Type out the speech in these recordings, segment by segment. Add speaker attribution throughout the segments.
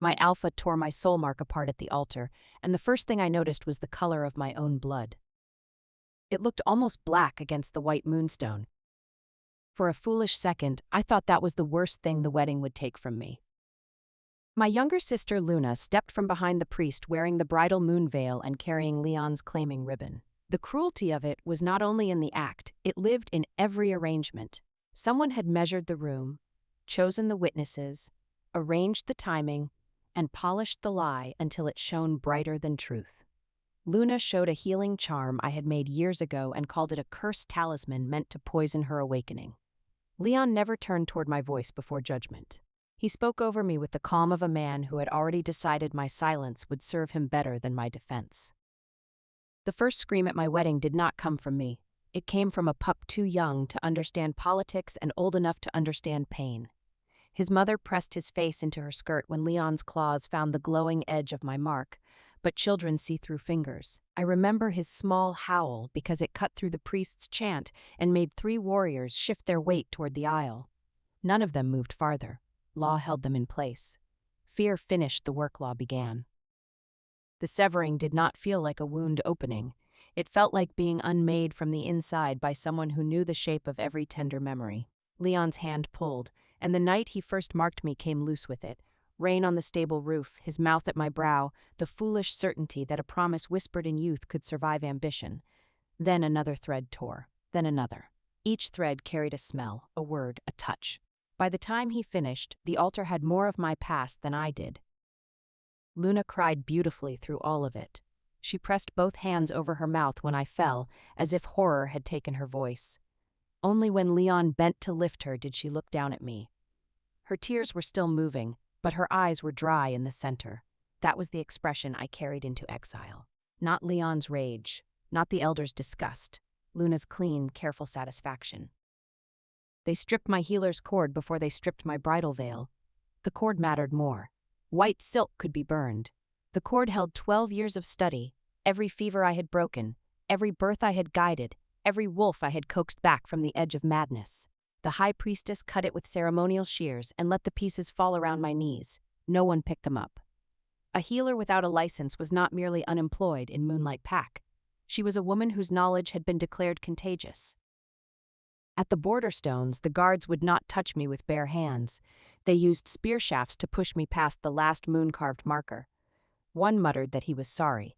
Speaker 1: My alpha tore my soul mark apart at the altar, and the first thing I noticed was the color of my own blood. It looked almost black against the white moonstone. For a foolish second, I thought that was the worst thing the wedding would take from me. My younger sister Luna stepped from behind the priest wearing the bridal moon veil and carrying Leon's claiming ribbon. The cruelty of it was not only in the act, it lived in every arrangement. Someone had measured the room, chosen the witnesses, arranged the timing, and polished the lie until it shone brighter than truth. Luna showed a healing charm I had made years ago and called it a cursed talisman meant to poison her awakening. Leon never turned toward my voice before judgment. He spoke over me with the calm of a man who had already decided my silence would serve him better than my defense. The first scream at my wedding did not come from me. It came from a pup too young to understand politics and old enough to understand pain. His mother pressed his face into her skirt when Leon's claws found the glowing edge of my mark, but children see through fingers. I remember his small howl because it cut through the priest's chant and made 3 warriors shift their weight toward the aisle. None of them moved farther. Law held them in place. Fear finished the work law began. The severing did not feel like a wound opening. It felt like being unmade from the inside by someone who knew the shape of every tender memory. Leon's hand pulled, and the night he first marked me came loose with it. Rain on the stable roof, his mouth at my brow, the foolish certainty that a promise whispered in youth could survive ambition. Then another thread tore, then another. Each thread carried a smell, a word, a touch. By the time he finished, the altar had more of my past than I did. Luna cried beautifully through all of it. She pressed both hands over her mouth when I fell, as if horror had taken her voice. Only when Leon bent to lift her did she look down at me. Her tears were still moving, but her eyes were dry in the center. That was the expression I carried into exile. Not Leon's rage, not the elder's disgust, Luna's clean, careful satisfaction. They stripped my healer's cord before they stripped my bridal veil. The cord mattered more. White silk could be burned. The cord held 12 years of study, every fever I had broken, every birth I had guided, every wolf I had coaxed back from the edge of madness. The high priestess cut it with ceremonial shears and let the pieces fall around my knees. No one picked them up. A healer without a license was not merely unemployed in Moonlight Pack. She was a woman whose knowledge had been declared contagious. At the border stones, the guards would not touch me with bare hands. They used spear shafts to push me past the last moon-carved marker. One muttered that he was sorry.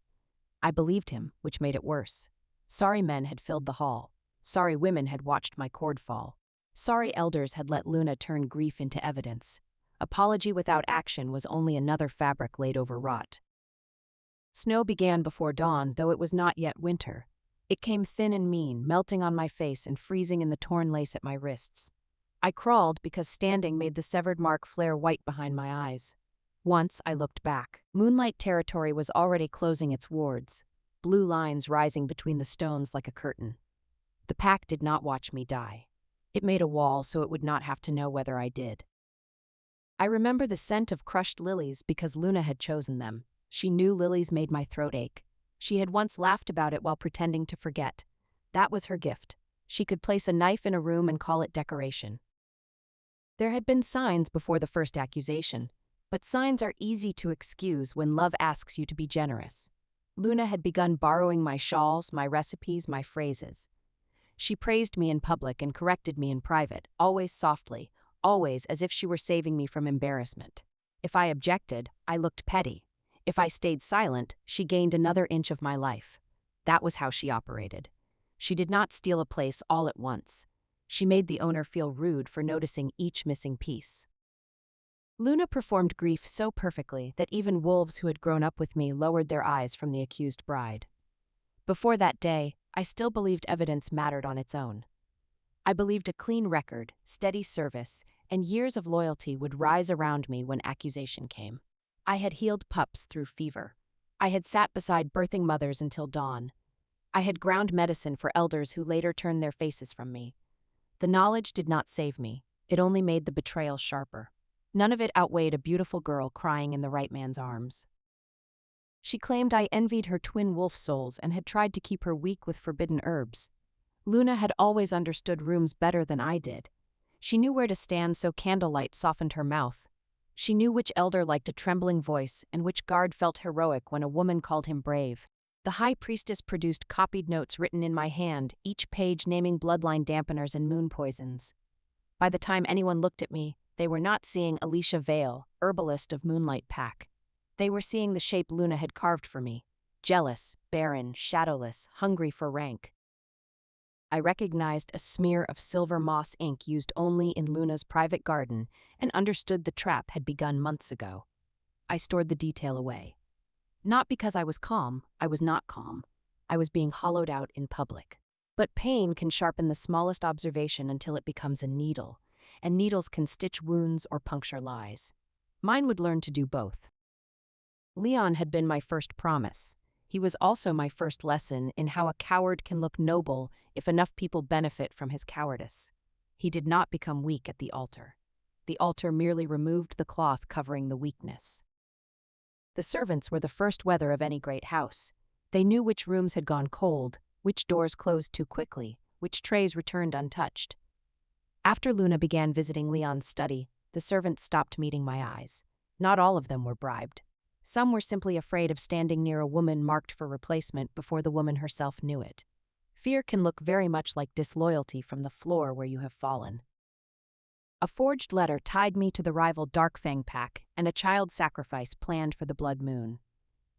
Speaker 1: I believed him, which made it worse. Sorry men had filled the hall. Sorry women had watched my cord fall. Sorry elders had let Luna turn grief into evidence. Apology without action was only another fabric laid over rot. Snow began before dawn, though it was not yet winter. It came thin and mean, melting on my face and freezing in the torn lace at my wrists. I crawled because standing made the severed mark flare white behind my eyes. Once I looked back. Moonlight territory was already closing its wards, blue lines rising between the stones like a curtain. The pack did not watch me die. It made a wall so it would not have to know whether I did. I remember the scent of crushed lilies because Luna had chosen them. She knew lilies made my throat ache. She had once laughed about it while pretending to forget. That was her gift. She could place a knife in a room and call it decoration. There had been signs before the first accusation, but signs are easy to excuse when love asks you to be generous. Luna had begun borrowing my shawls, my recipes, my phrases. She praised me in public and corrected me in private, always softly, always as if she were saving me from embarrassment. If I objected, I looked petty. If I stayed silent, she gained another inch of my life. That was how she operated. She did not steal a place all at once. She made the owner feel rude for noticing each missing piece. Luna performed grief so perfectly that even wolves who had grown up with me lowered their eyes from the accused bride. Before that day, I still believed evidence mattered on its own. I believed a clean record, steady service, and years of loyalty would rise around me when accusation came. I had healed pups through fever. I had sat beside birthing mothers until dawn. I had ground medicine for elders who later turned their faces from me. The knowledge did not save me. It only made the betrayal sharper. None of it outweighed a beautiful girl crying in the right man's arms. She claimed I envied her twin wolf souls and had tried to keep her weak with forbidden herbs. Luna had always understood rooms better than I did. She knew where to stand so candlelight softened her mouth. She knew which elder liked a trembling voice and which guard felt heroic when a woman called him brave. The high priestess produced copied notes written in my hand, each page naming bloodline dampeners and moon poisons. By the time anyone looked at me, they were not seeing Alicia Vale, herbalist of Moonlight Pack. They were seeing the shape Luna had carved for me. Jealous, barren, shadowless, hungry for rank. I recognized a smear of silver moss ink used only in Luna's private garden and understood the trap had begun months ago. I stored the detail away. Not because I was calm, I was not calm. I was being hollowed out in public. But pain can sharpen the smallest observation until it becomes a needle, and needles can stitch wounds or puncture lies. Mine would learn to do both. Leon had been my first promise. He was also my first lesson in how a coward can look noble if enough people benefit from his cowardice. He did not become weak at the altar. The altar merely removed the cloth covering the weakness. The servants were the first weather of any great house. They knew which rooms had gone cold, which doors closed too quickly, which trays returned untouched. After Luna began visiting Leon's study, the servants stopped meeting my eyes. Not all of them were bribed. Some were simply afraid of standing near a woman marked for replacement before the woman herself knew it. Fear can look very much like disloyalty from the floor where you have fallen. A forged letter tied me to the rival Darkfang pack and a child sacrifice planned for the blood moon.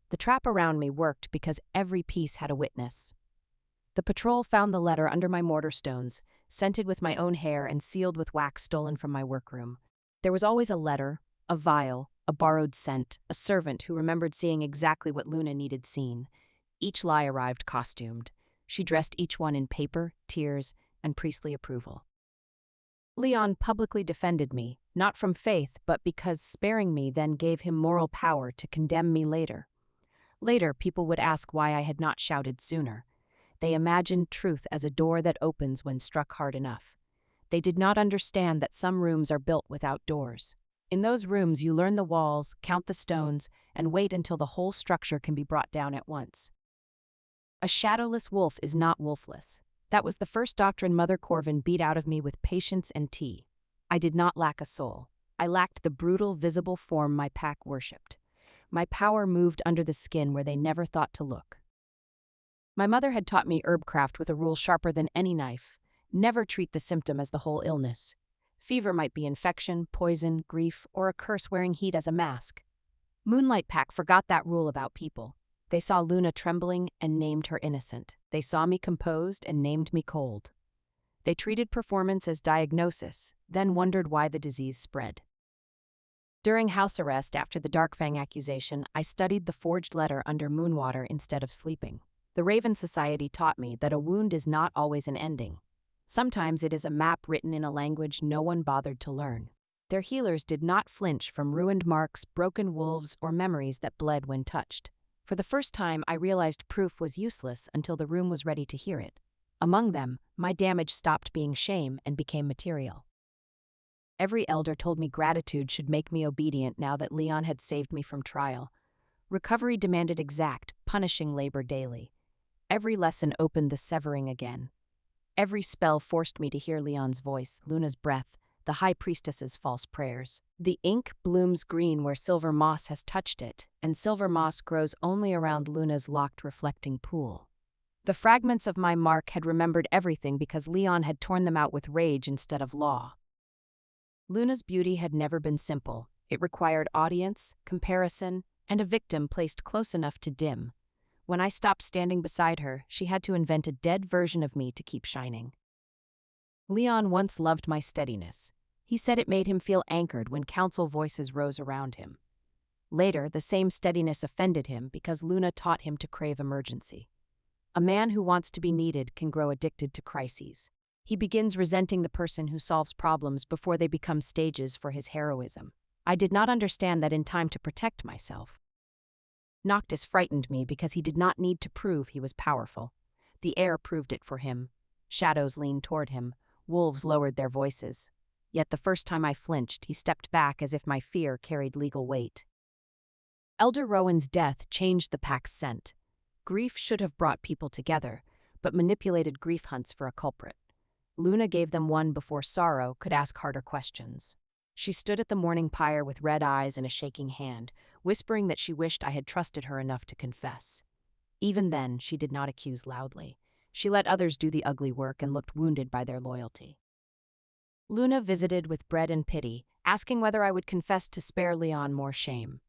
Speaker 1: The trap around me worked because every piece had a witness. The patrol found the letter under my mortar stones, scented with my own hair and sealed with wax stolen from my workroom. There was always a letter, a vial, a borrowed scent, a servant who remembered seeing exactly what Luna needed seen. Each lie arrived costumed. She dressed each one in paper, tears, and priestly approval. Leon publicly defended me, not from faith, but because sparing me then gave him moral power to condemn me later. Later, people would ask why I had not shouted sooner. They imagined truth as a door that opens when struck hard enough. They did not understand that some rooms are built without doors. In those rooms, you learn the walls, count the stones, and wait until the whole structure can be brought down at once. A shadowless wolf is not wolfless. That was the first doctrine Mother Corvin beat out of me with patience and tea. I did not lack a soul. I lacked the brutal, visible form my pack worshipped. My power moved under the skin where they never thought to look. My mother had taught me herbcraft with a rule sharper than any knife. Never treat the symptom as the whole illness. Fever might be infection, poison, grief, or a curse wearing heat as a mask. Moonlight Pack forgot that rule about people. They saw Luna trembling and named her innocent. They saw me composed and named me cold. They treated performance as diagnosis, then wondered why the disease spread. During house arrest after the Darkfang accusation, I studied the forged letter under Moonwater instead of sleeping. The Raven Society taught me that a wound is not always an ending. Sometimes it is a map written in a language no one bothered to learn. Their healers did not flinch from ruined marks, broken wolves, or memories that bled when touched. For the first time, I realized proof was useless until the room was ready to hear it. Among them, my damage stopped being shame and became material. Every elder told me gratitude should make me obedient now that Leon had saved me from trial. Recovery demanded exact, punishing labor daily. Every lesson opened the severing again. Every spell forced me to hear Leon's voice, Luna's breath, the high priestess's false prayers. The ink blooms green where silver moss has touched it, and silver moss grows only around Luna's locked reflecting pool. The fragments of my mark had remembered everything because Leon had torn them out with rage instead of law. Luna's beauty had never been simple. It required audience, comparison, and a victim placed close enough to dim. When I stopped standing beside her, she had to invent a dead version of me to keep shining. Leon once loved my steadiness. He said it made him feel anchored when council voices rose around him. Later, the same steadiness offended him because Luna taught him to crave emergency. A man who wants to be needed can grow addicted to crises. He begins resenting the person who solves problems before they become stages for his heroism. I did not understand that in time to protect myself. Noctis frightened me because he did not need to prove he was powerful. The air proved it for him. Shadows leaned toward him. Wolves lowered their voices. Yet the first time I flinched, he stepped back as if my fear carried legal weight. Elder Rowan's death changed the pack's scent. Grief should have brought people together, but manipulated grief hunts for a culprit. Luna gave them one before sorrow could ask harder questions. She stood at the morning pyre with red eyes and a shaking hand, whispering that she wished I had trusted her enough to confess. Even then, she did not accuse loudly. She let others do the ugly work and looked wounded by their loyalty. Luna visited with bread and pity, asking whether I would confess to spare Leon more shame.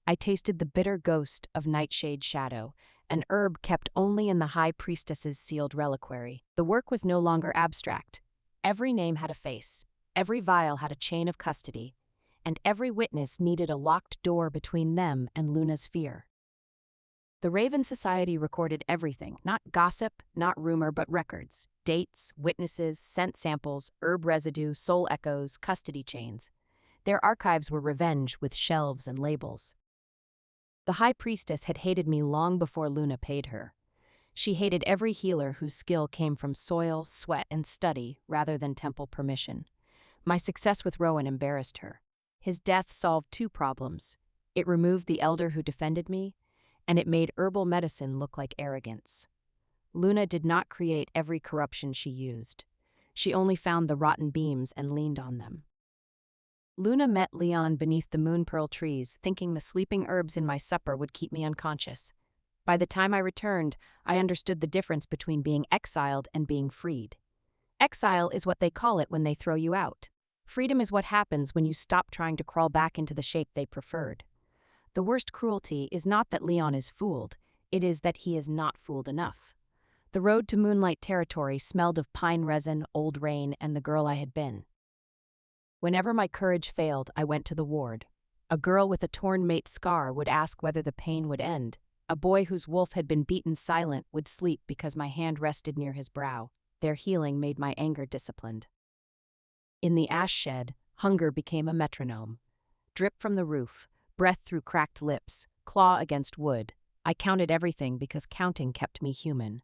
Speaker 1: I tasted the bitter ghost of Nightshade Shadow, an herb kept only in the High Priestess's sealed reliquary. The work was no longer abstract. Every name had a face, every vial had a chain of custody, and every witness needed a locked door between them and Luna's fear. The Raven Society recorded everything, not gossip, not rumor, but records. Dates, witnesses, scent samples, herb residue, soul echoes, custody chains. Their archives were revenge with shelves and labels. The High Priestess had hated me long before Luna paid her. She hated every healer whose skill came from soil, sweat, and study rather than temple permission. My success with Rowan embarrassed her. His death solved two problems. It removed the elder who defended me, and it made herbal medicine look like arrogance. Luna did not create every corruption she used. She only found the rotten beams and leaned on them. Luna met Leon beneath the moonpearl trees, thinking the sleeping herbs in my supper would keep me unconscious. By the time I returned, I understood the difference between being exiled and being freed. Exile is what they call it when they throw you out. Freedom is what happens when you stop trying to crawl back into the shape they preferred. The worst cruelty is not that Leon is fooled, it is that he is not fooled enough. The road to Moonlight Territory smelled of pine resin, old rain, and the girl I had been. Whenever my courage failed, I went to the ward. A girl with a torn mate scar would ask whether the pain would end. A boy whose wolf had been beaten silent would sleep because my hand rested near his brow. Their healing made my anger disciplined. In the ash shed, hunger became a metronome. Drip from the roof, breath through cracked lips, claw against wood. I counted everything because counting kept me human.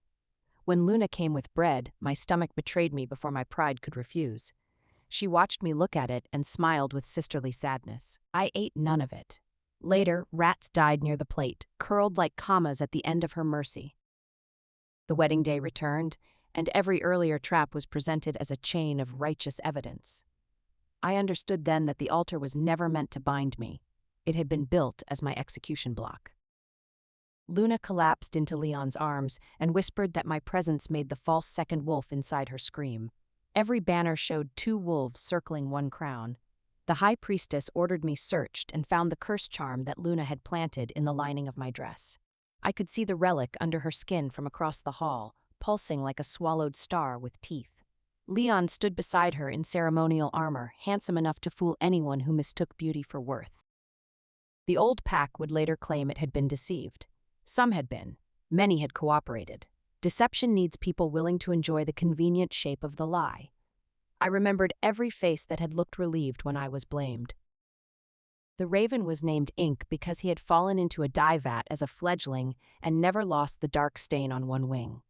Speaker 1: When Luna came with bread, my stomach betrayed me before my pride could refuse. She watched me look at it and smiled with sisterly sadness. I ate none of it. Later, rats died near the plate, curled like commas at the end of her mercy. The wedding day returned, and every earlier trap was presented as a chain of righteous evidence. I understood then that the altar was never meant to bind me. It had been built as my execution block. Luna collapsed into Leon's arms and whispered that my presence made the false second wolf inside her scream. Every banner showed two wolves circling one crown. The High Priestess ordered me searched and found the curse charm that Luna had planted in the lining of my dress. I could see the relic under her skin from across the hall, pulsing like a swallowed star with teeth. Leon stood beside her in ceremonial armor, handsome enough to fool anyone who mistook beauty for worth. The old pack would later claim it had been deceived. Some had been. Many had cooperated. Deception needs people willing to enjoy the convenient shape of the lie. I remembered every face that had looked relieved when I was blamed. The raven was named Ink because he had fallen into a dye vat as a fledgling and never lost the dark stain on one wing.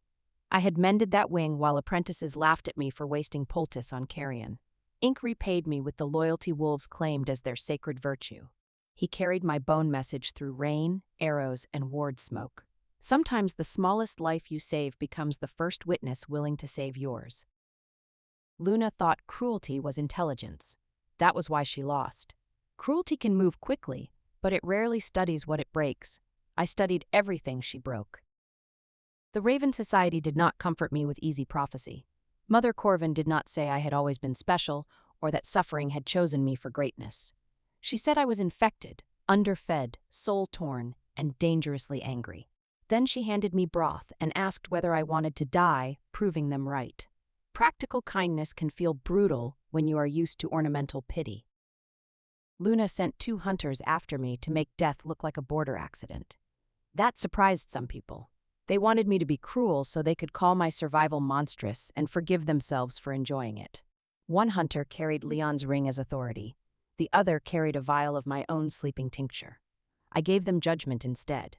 Speaker 1: I had mended that wing while apprentices laughed at me for wasting poultice on carrion. Ink repaid me with the loyalty wolves claimed as their sacred virtue. He carried my bone message through rain, arrows, and ward smoke. Sometimes the smallest life you save becomes the first witness willing to save yours. Luna thought cruelty was intelligence. That was why she lost. Cruelty can move quickly, but it rarely studies what it breaks. I studied everything she broke. The Raven Society did not comfort me with easy prophecy. Mother Corvin did not say I had always been special or that suffering had chosen me for greatness. She said I was infected, underfed, soul-torn, and dangerously angry. Then she handed me broth and asked whether I wanted to die, proving them right. Practical kindness can feel brutal when you are used to ornamental pity. Luna sent 2 hunters after me to make death look like a border accident. That surprised some people. They wanted me to be cruel so they could call my survival monstrous and forgive themselves for enjoying it. One hunter carried Leon's ring as authority. The other carried a vial of my own sleeping tincture. I gave them judgment instead.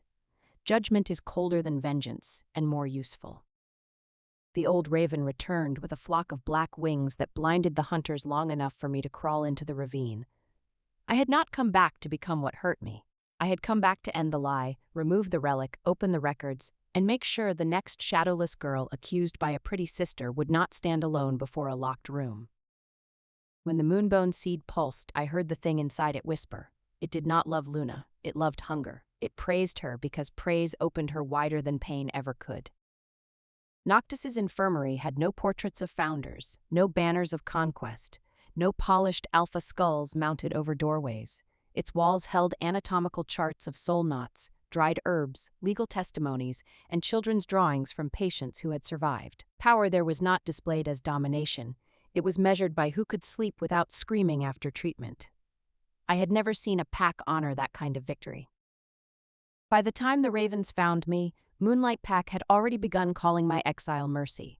Speaker 1: Judgment is colder than vengeance and more useful. The old raven returned with a flock of black wings that blinded the hunters long enough for me to crawl into the ravine. I had not come back to become what hurt me. I had come back to end the lie, remove the relic, open the records, and make sure the next shadowless girl accused by a pretty sister would not stand alone before a locked room. When the moonbone seed pulsed, I heard the thing inside it whisper. It did not love Luna. It loved hunger. It praised her because praise opened her wider than pain ever could. Noctis's infirmary had no portraits of founders, no banners of conquest, no polished alpha skulls mounted over doorways. Its walls held anatomical charts of soul knots, dried herbs, legal testimonies, and children's drawings from patients who had survived. Power there was not displayed as domination. It was measured by who could sleep without screaming after treatment. I had never seen a pack honor that kind of victory. By the time the Ravens found me, Moonlight Pack had already begun calling my exile mercy.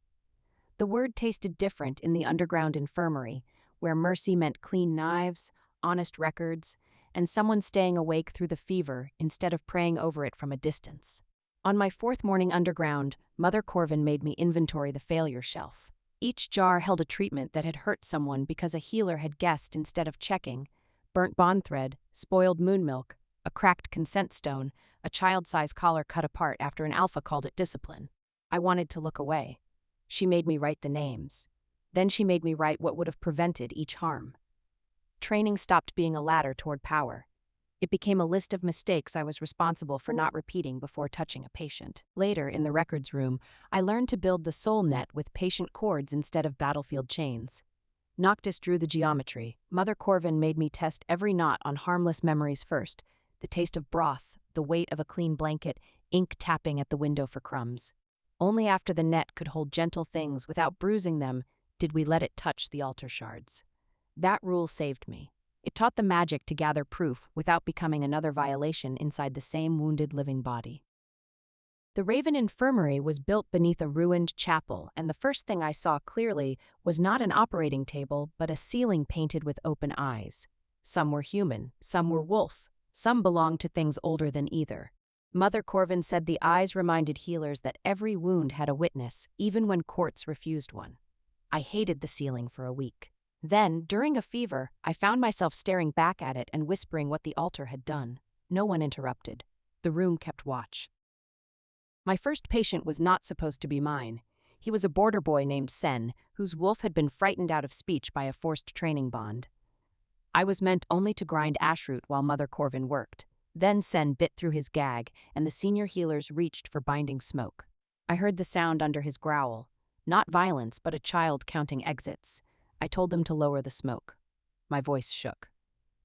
Speaker 1: The word tasted different in the underground infirmary, where mercy meant clean knives, honest records, and someone staying awake through the fever instead of praying over it from a distance. On my fourth morning underground, Mother Corvin made me inventory the failure shelf. Each jar held a treatment that had hurt someone because a healer had guessed instead of checking: burnt bond thread, spoiled moon milk, a cracked consent stone, a child-size collar cut apart after an alpha called it discipline. I wanted to look away. She made me write the names. Then she made me write what would have prevented each harm. Training stopped being a ladder toward power. It became a list of mistakes I was responsible for not repeating before touching a patient. Later, in the records room, I learned to build the soul net with patient cords instead of battlefield chains. Noctis drew the geometry. Mother Corvin made me test every knot on harmless memories first: the taste of broth, the weight of a clean blanket, ink tapping at the window for crumbs. Only after the net could hold gentle things without bruising them did we let it touch the altar shards. That rule saved me. It taught the magic to gather proof without becoming another violation inside the same wounded living body. The Raven Infirmary was built beneath a ruined chapel, and the first thing I saw clearly was not an operating table, but a ceiling painted with open eyes. Some were human, some were wolf, some belonged to things older than either. Mother Corvin said the eyes reminded healers that every wound had a witness, even when courts refused one. I hated the ceiling for a week. Then, during a fever, I found myself staring back at it and whispering what the altar had done. No one interrupted. The room kept watch. My first patient was not supposed to be mine. He was a border boy named Sen, whose wolf had been frightened out of speech by a forced training bond. I was meant only to grind ashroot while Mother Corvin worked. Then Sen bit through his gag, and the senior healers reached for binding smoke. I heard the sound under his growl. Not violence, but a child counting exits. I told them to lower the smoke. My voice shook.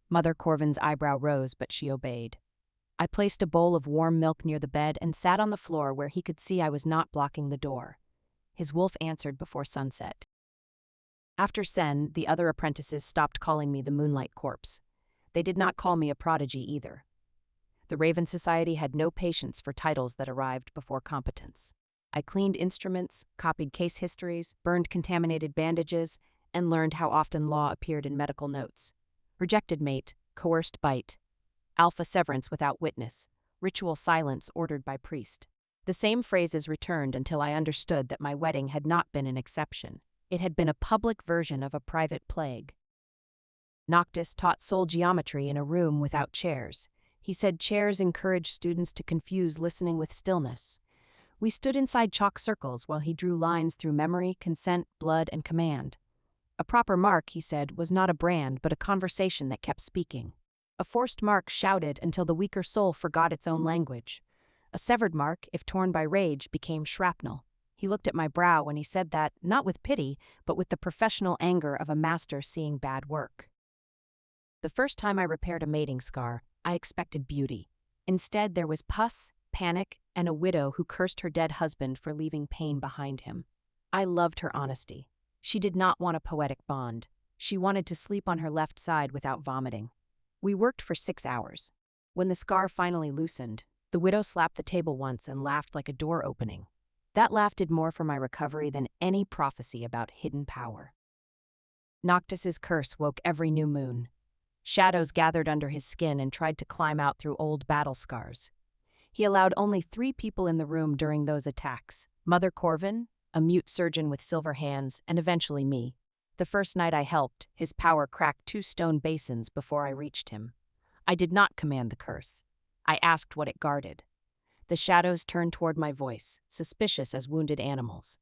Speaker 1: Mother Corvin's eyebrow rose, but she obeyed. I placed a bowl of warm milk near the bed and sat on the floor where he could see I was not blocking the door. His wolf answered before sunset. After Sen, the other apprentices stopped calling me the Moonlight Corpse. They did not call me a prodigy either. The Raven Society had no patience for titles that arrived before competence. I cleaned instruments, copied case histories, burned contaminated bandages, and learned how often law appeared in medical notes. Rejected mate, coerced bite, alpha severance without witness, ritual silence ordered by priest. The same phrases returned until I understood that my wedding had not been an exception. It had been a public version of a private plague. Noctis taught soul geometry in a room without chairs. He said chairs encourage students to confuse listening with stillness. We stood inside chalk circles while he drew lines through memory, consent, blood, and command. A proper mark, he said, was not a brand but a conversation that kept speaking. A forced mark shouted until the weaker soul forgot its own language. A severed mark, if torn by rage, became shrapnel. He looked at my brow when he said that, not with pity, but with the professional anger of a master seeing bad work. The first time I repaired a mating scar, I expected beauty. Instead, there was pus, panic, and a widow who cursed her dead husband for leaving pain behind him. I loved her honesty. She did not want a poetic bond. She wanted to sleep on her left side without vomiting. We worked for 6 hours. When the scar finally loosened, the widow slapped the table once and laughed like a door opening. That laugh did more for my recovery than any prophecy about hidden power. Noctis's curse woke every new moon. Shadows gathered under his skin and tried to climb out through old battle scars. He allowed only 3 people in the room during those attacks: Mother Corvin, a mute surgeon with silver hands, and eventually me. The first night I helped, his power cracked 2 stone basins before I reached him. I did not command the curse. I asked what it guarded. The shadows turned toward my voice, suspicious as wounded animals.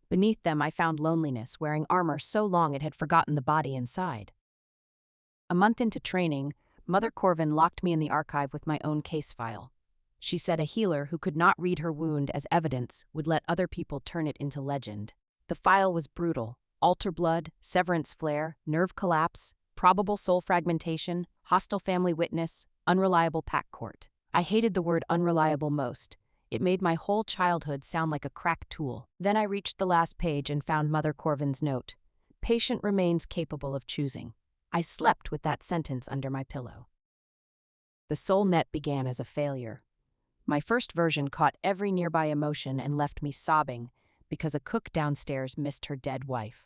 Speaker 1: Beneath them I found loneliness, wearing armor so long it had forgotten the body inside. A month into training, Mother Corvin locked me in the archive with my own case file. She said a healer who could not read her wound as evidence would let other people turn it into legend. The file was brutal: altar blood, severance flare, nerve collapse, probable soul fragmentation, hostile family witness, unreliable pack court. I hated the word unreliable most. It made my whole childhood sound like a crack tool. Then I reached the last page and found Mother Corvin's note. Patient remains capable of choosing. I slept with that sentence under my pillow. The soul net began as a failure. My first version caught every nearby emotion and left me sobbing because a cook downstairs missed her dead wife.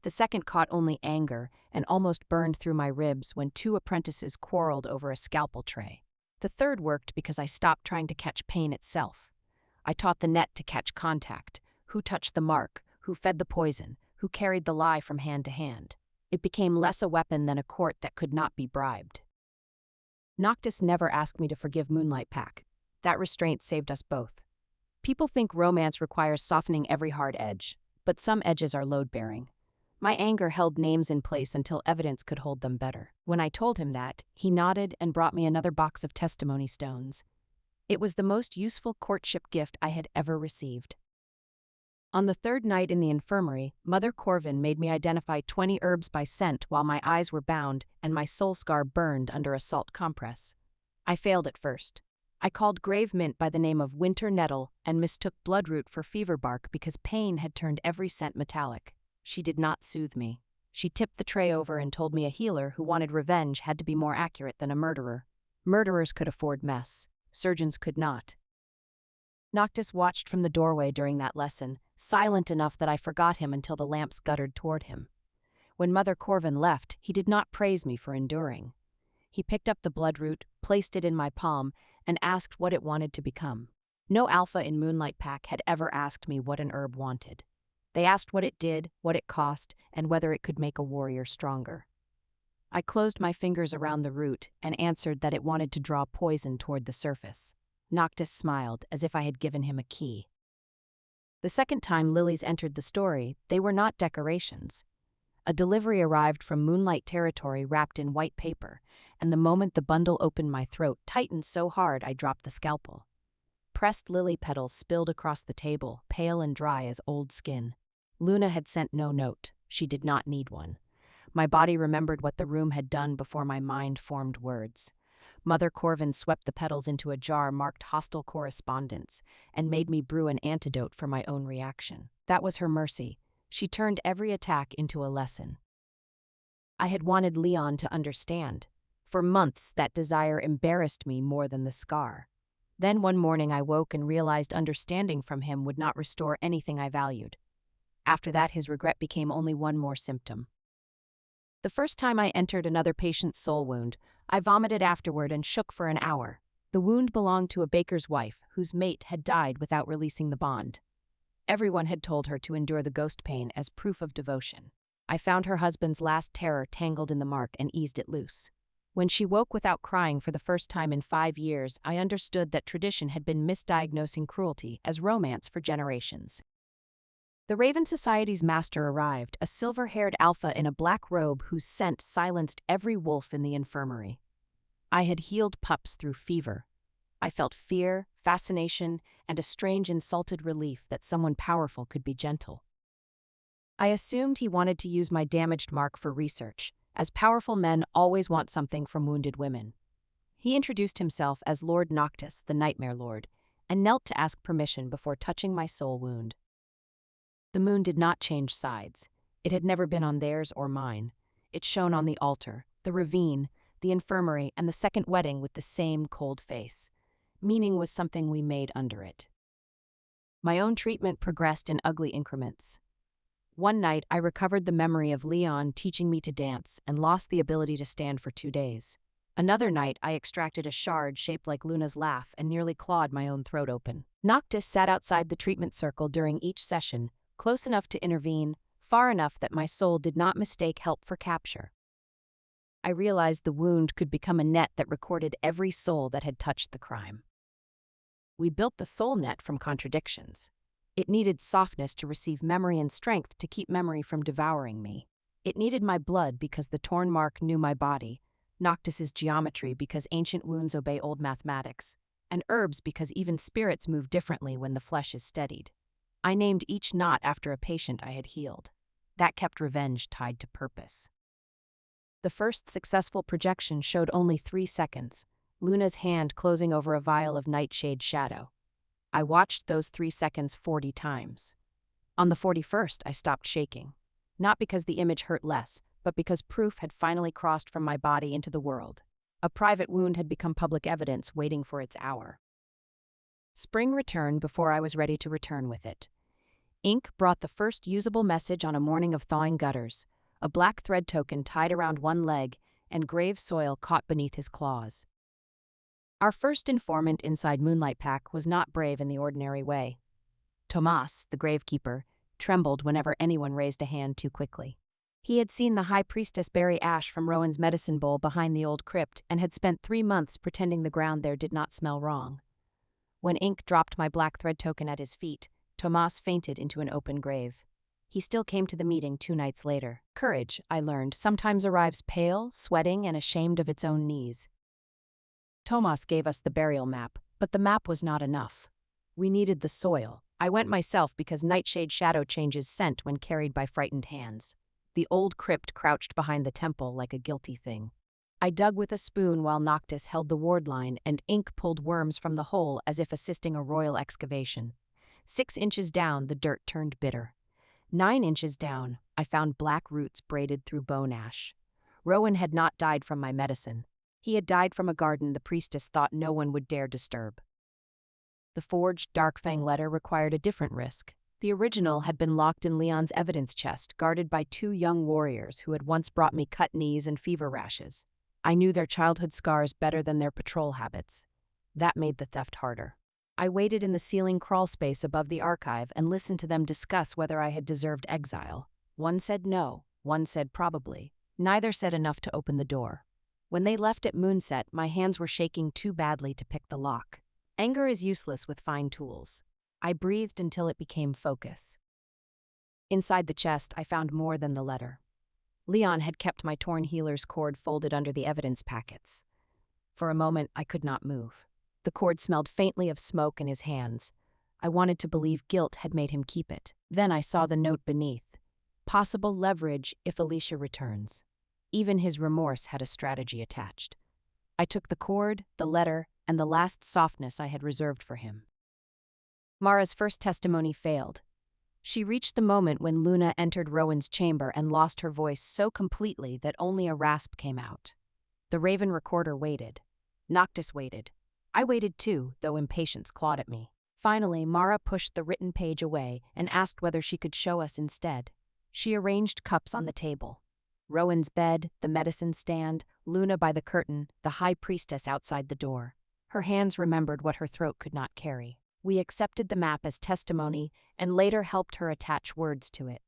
Speaker 1: The second caught only anger and almost burned through my ribs when two apprentices quarreled over a scalpel tray. The third worked because I stopped trying to catch pain itself. I taught the net to catch contact: who touched the mark, who fed the poison, who carried the lie from hand to hand. It became less a weapon than a court that could not be bribed. Noctis never asked me to forgive Moonlight Pack. That restraint saved us both. People think romance requires softening every hard edge, but some edges are load-bearing. My anger held names in place until evidence could hold them better. When I told him that, he nodded and brought me another box of testimony stones. It was the most useful courtship gift I had ever received. On the third night in the infirmary, Mother Corvin made me identify 20 herbs by scent while my eyes were bound and my soul scar burned under a salt compress. I failed at first. I called grave mint by the name of winter nettle and mistook bloodroot for fever bark because pain had turned every scent metallic. She did not soothe me. She tipped the tray over and told me a healer who wanted revenge had to be more accurate than a murderer. Murderers could afford mess. Surgeons could not. Noctis watched from the doorway during that lesson, silent enough that I forgot him until the lamps guttered toward him. When Mother Corvin left, he did not praise me for enduring. He picked up the bloodroot, placed it in my palm, and asked what it wanted to become. No alpha in Moonlight Pack had ever asked me what an herb wanted. They asked what it did, what it cost, and whether it could make a warrior stronger. I closed my fingers around the root and answered that it wanted to draw poison toward the surface. Noctis smiled, as if I had given him a key. The second time lilies entered the story, they were not decorations. A delivery arrived from Moonlight Territory wrapped in white paper, and the moment the bundle opened, my throat tightened so hard I dropped the scalpel. Pressed lily petals spilled across the table, pale and dry as old skin. Luna had sent no note. She did not need one. My body remembered what the room had done before my mind formed words. Mother Corvin swept the petals into a jar marked hostile correspondence and made me brew an antidote for my own reaction. That was her mercy. She turned every attack into a lesson. I had wanted Leon to understand. For months, that desire embarrassed me more than the scar. Then one morning I woke and realized understanding from him would not restore anything I valued. After that, his regret became only one more symptom. The first time I entered another patient's soul wound, I vomited afterward and shook for an hour. The wound belonged to a baker's wife whose mate had died without releasing the bond. Everyone had told her to endure the ghost pain as proof of devotion. I found her husband's last terror tangled in the mark and eased it loose. When she woke without crying for the first time in 5 years, I understood that tradition had been misdiagnosing cruelty as romance for generations. The Raven Society's master arrived, a silver-haired alpha in a black robe whose scent silenced every wolf in the infirmary. I had healed pups through fever. I felt fear, fascination, and a strange insulted relief that someone powerful could be gentle. I assumed he wanted to use my damaged mark for research, as powerful men always want something from wounded women. He introduced himself as Lord Noctis, the Nightmare Lord, and knelt to ask permission before touching my soul wound. The moon did not change sides. It had never been on theirs or mine. It shone on the altar, the ravine, the infirmary, and the second wedding with the same cold face. Meaning was something we made under it. My own treatment progressed in ugly increments. One night, I recovered the memory of Leon teaching me to dance and lost the ability to stand for 2 days. Another night, I extracted a shard shaped like Luna's laugh and nearly clawed my own throat open. Noctis sat outside the treatment circle during each session, close enough to intervene, far enough that my soul did not mistake help for capture. I realized the wound could become a net that recorded every soul that had touched the crime. We built the soul net from contradictions. It needed softness to receive memory and strength to keep memory from devouring me. It needed my blood because the torn mark knew my body, Noctis's geometry because ancient wounds obey old mathematics, and herbs because even spirits move differently when the flesh is steadied. I named each knot after a patient I had healed. That kept revenge tied to purpose. The first successful projection showed only 3 seconds, Luna's hand closing over a vial of nightshade shadow. I watched those 3 seconds 40 times. On the 41st, I stopped shaking. Not because the image hurt less, but because proof had finally crossed from my body into the world. A private wound had become public evidence waiting for its hour. Spring returned before I was ready to return with it. Ink brought the first usable message on a morning of thawing gutters, a black thread token tied around one leg, and grave soil caught beneath his claws. Our first informant inside Moonlight Pack was not brave in the ordinary way. Tomas, the gravekeeper, trembled whenever anyone raised a hand too quickly. He had seen the high priestess bury ash from Rowan's medicine bowl behind the old crypt and had spent 3 months pretending the ground there did not smell wrong. When Ink dropped my black thread token at his feet, Tomas fainted into an open grave. He still came to the meeting 2 nights later. Courage, I learned, sometimes arrives pale, sweating, and ashamed of its own knees. Tomas gave us the burial map, but the map was not enough. We needed the soil. I went myself because Nightshade shadow changes scent when carried by frightened hands. The old crypt crouched behind the temple like a guilty thing. I dug with a spoon while Noctis held the ward line and Ink pulled worms from the hole as if assisting a royal excavation. 6 inches down, the dirt turned bitter. 9 inches down, I found black roots braided through bone ash. Rowan had not died from my medicine. He had died from a garden the priestess thought no one would dare disturb. The forged Darkfang letter required a different risk. The original had been locked in Leon's evidence chest, guarded by 2 young warriors who had once brought me cut knees and fever rashes. I knew their childhood scars better than their patrol habits. That made the theft harder. I waited in the ceiling crawl space above the archive and listened to them discuss whether I had deserved exile. One said no, one said probably. Neither said enough to open the door. When they left at moonset, my hands were shaking too badly to pick the lock. Anger is useless with fine tools. I breathed until it became focus. Inside the chest, I found more than the letter. Leon had kept my torn healer's cord folded under the evidence packets. For a moment, I could not move. The cord smelled faintly of smoke in his hands. I wanted to believe guilt had made him keep it. Then I saw the note beneath. Possible leverage if Alicia returns. Even his remorse had a strategy attached. I took the cord, the letter, and the last softness I had reserved for him. Mara's first testimony failed. She reached the moment when Luna entered Rowan's chamber and lost her voice so completely that only a rasp came out. The Raven recorder waited. Noctis waited. I waited too, though impatience clawed at me. Finally, Mara pushed the written page away and asked whether she could show us instead. She arranged cups on the table. Rowan's bed, the medicine stand, Luna by the curtain, the high priestess outside the door. Her hands remembered what her throat could not carry. We accepted the map as testimony and later helped her attach words to it.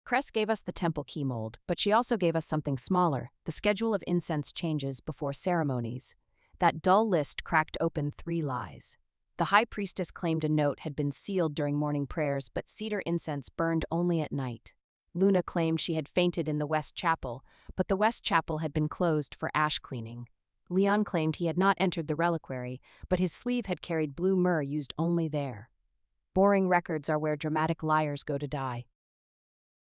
Speaker 1: Cress gave us the temple key mold, but she also gave us something smaller, the schedule of incense changes before ceremonies. That dull list cracked open 3 lies. The high priestess claimed a note had been sealed during morning prayers, but cedar incense burned only at night. Luna claimed she had fainted in the West Chapel, but the West Chapel had been closed for ash cleaning. Leon claimed he had not entered the reliquary, but his sleeve had carried blue myrrh used only there. Boring records are where dramatic liars go to die.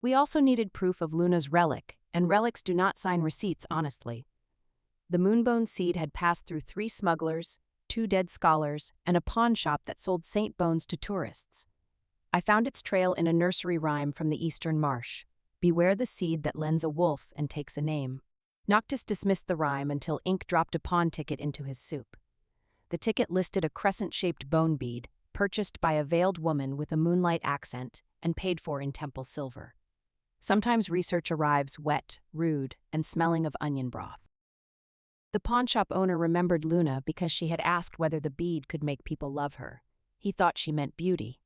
Speaker 1: We also needed proof of Luna's relic, and relics do not sign receipts honestly. The moonbone seed had passed through 3 smugglers, 2 dead scholars, and a pawn shop that sold saint bones to tourists. I found its trail in a nursery rhyme from the Eastern Marsh. Beware the seed that lends a wolf and takes a name. Noctis dismissed the rhyme until Ink dropped a pawn ticket into his soup. The ticket listed a crescent-shaped bone bead, purchased by a veiled woman with a moonlight accent and paid for in temple silver. Sometimes research arrives wet, rude, and smelling of onion broth. The pawnshop owner remembered Luna because she had asked whether the bead could make people love her. He thought she meant beauty.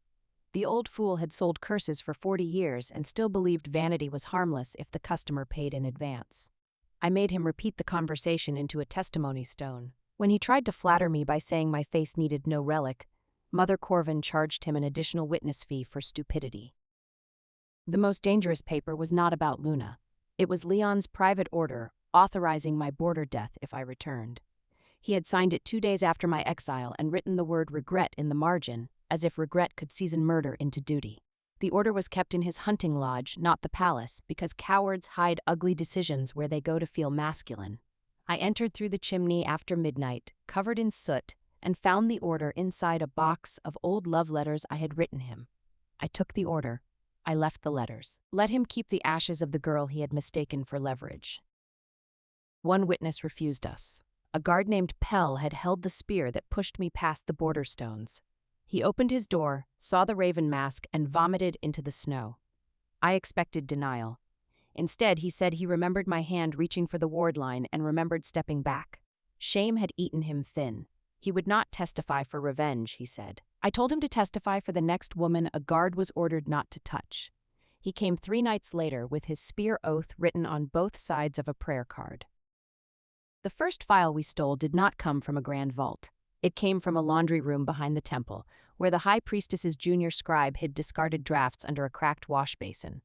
Speaker 1: The old fool had sold curses for 40 years and still believed vanity was harmless if the customer paid in advance. I made him repeat the conversation into a testimony stone. When he tried to flatter me by saying my face needed no relic, Mother Corvin charged him an additional witness fee for stupidity. The most dangerous paper was not about Luna. It was Leon's private order authorizing my border death if I returned. He had signed it 2 days after my exile and written the word regret in the margin, as if regret could season murder into duty. The order was kept in his hunting lodge, not the palace, because cowards hide ugly decisions where they go to feel masculine. I entered through the chimney after midnight, covered in soot, and found the order inside a box of old love letters I had written him. I took the order. I left the letters. Let him keep the ashes of the girl he had mistaken for leverage. One witness refused us. A guard named Pell had held the spear that pushed me past the border stones. He opened his door, saw the raven mask, and vomited into the snow. I expected denial. Instead, he said he remembered my hand reaching for the ward line and remembered stepping back. Shame had eaten him thin. He would not testify for revenge, he said. I told him to testify for the next woman a guard was ordered not to touch. He came 3 nights later with his spear oath written on both sides of a prayer card. The first file we stole did not come from a grand vault. It came from a laundry room behind the temple, where the high priestess's junior scribe hid discarded drafts under a cracked wash basin.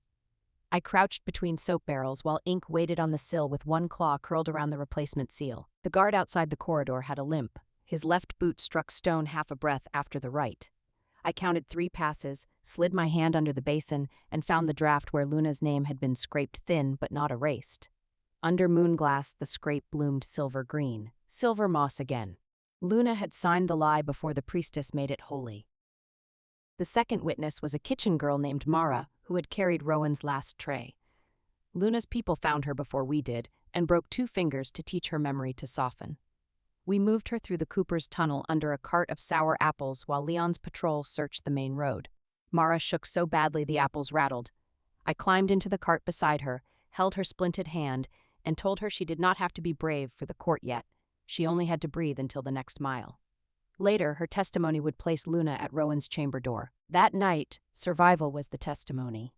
Speaker 1: I crouched between soap barrels while ink waited on the sill with one claw curled around the replacement seal. The guard outside the corridor had a limp. His left boot struck stone half a breath after the right. I counted 3 passes, slid my hand under the basin, and found the draft where Luna's name had been scraped thin but not erased. Under moonglass, the scrape bloomed silver green. Silver moss again. Luna had signed the lie before the priestess made it holy. The second witness was a kitchen girl named Mara, who had carried Rowan's last tray. Luna's people found her before we did, and broke 2 fingers to teach her memory to soften. We moved her through the Cooper's tunnel under a cart of sour apples while Leon's patrol searched the main road. Mara shook so badly the apples rattled. I climbed into the cart beside her, held her splinted hand, and told her she did not have to be brave for the court yet. She only had to breathe until the next mile. Later, her testimony would place Luna at Rowan's chamber door. That night, survival was the testimony.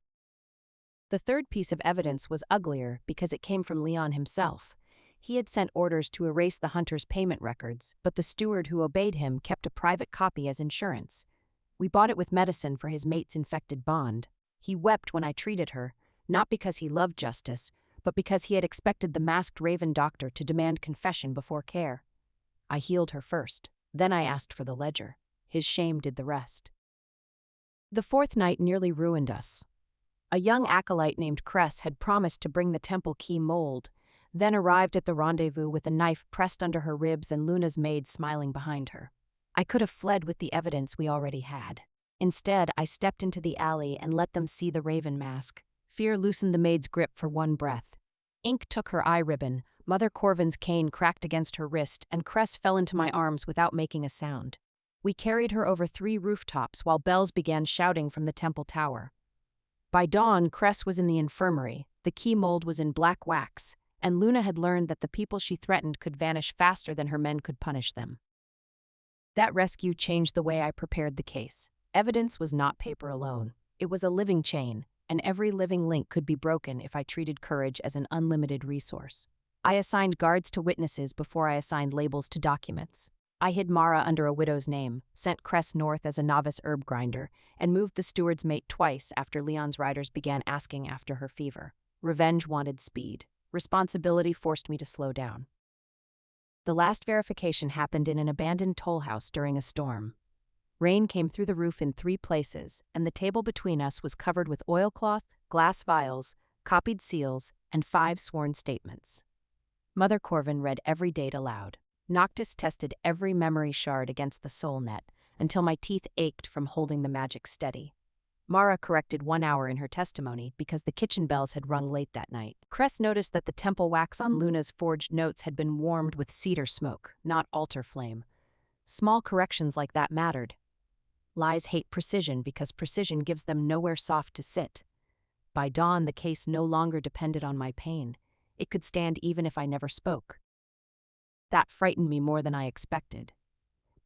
Speaker 1: The third piece of evidence was uglier because it came from Leon himself. He had sent orders to erase the hunter's payment records, but the steward who obeyed him kept a private copy as insurance. We bought it with medicine for his mate's infected bond. He wept when I treated her, not because he loved justice, but because he had expected the masked raven doctor to demand confession before care. I healed her first. Then I asked for the ledger. His shame did the rest. The 4th night nearly ruined us. A young acolyte named Cress had promised to bring the temple key mold, then arrived at the rendezvous with a knife pressed under her ribs and Luna's maid smiling behind her. I could have fled with the evidence we already had. Instead, I stepped into the alley and let them see the raven mask. Fear loosened the maid's grip for one breath. Ink took her eye ribbon, Mother Corvin's cane cracked against her wrist, and Cress fell into my arms without making a sound. We carried her over 3 rooftops while bells began shouting from the temple tower. By dawn, Cress was in the infirmary, the key mold was in black wax, and Luna had learned that the people she threatened could vanish faster than her men could punish them. That rescue changed the way I prepared the case. Evidence was not paper alone. It was a living chain, and every living link could be broken if I treated courage as an unlimited resource. I assigned guards to witnesses before I assigned labels to documents. I hid Mara under a widow's name, sent Cress north as a novice herb grinder, and moved the steward's mate twice after Leon's riders began asking after her fever. Revenge wanted speed. Responsibility forced me to slow down. The last verification happened in an abandoned toll house during a storm. Rain came through the roof in 3 places, and the table between us was covered with oilcloth, glass vials, copied seals, and 5 sworn statements. Mother Corvin read every date aloud. Noctis tested every memory shard against the soul net, until my teeth ached from holding the magic steady. Mara corrected 1 hour in her testimony because the kitchen bells had rung late that night. Cress noticed that the temple wax on Luna's forged notes had been warmed with cedar smoke, not altar flame. Small corrections like that mattered. Lies hate precision because precision gives them nowhere soft to sit. By dawn, the case no longer depended on my pain. It could stand even if I never spoke. That frightened me more than I expected.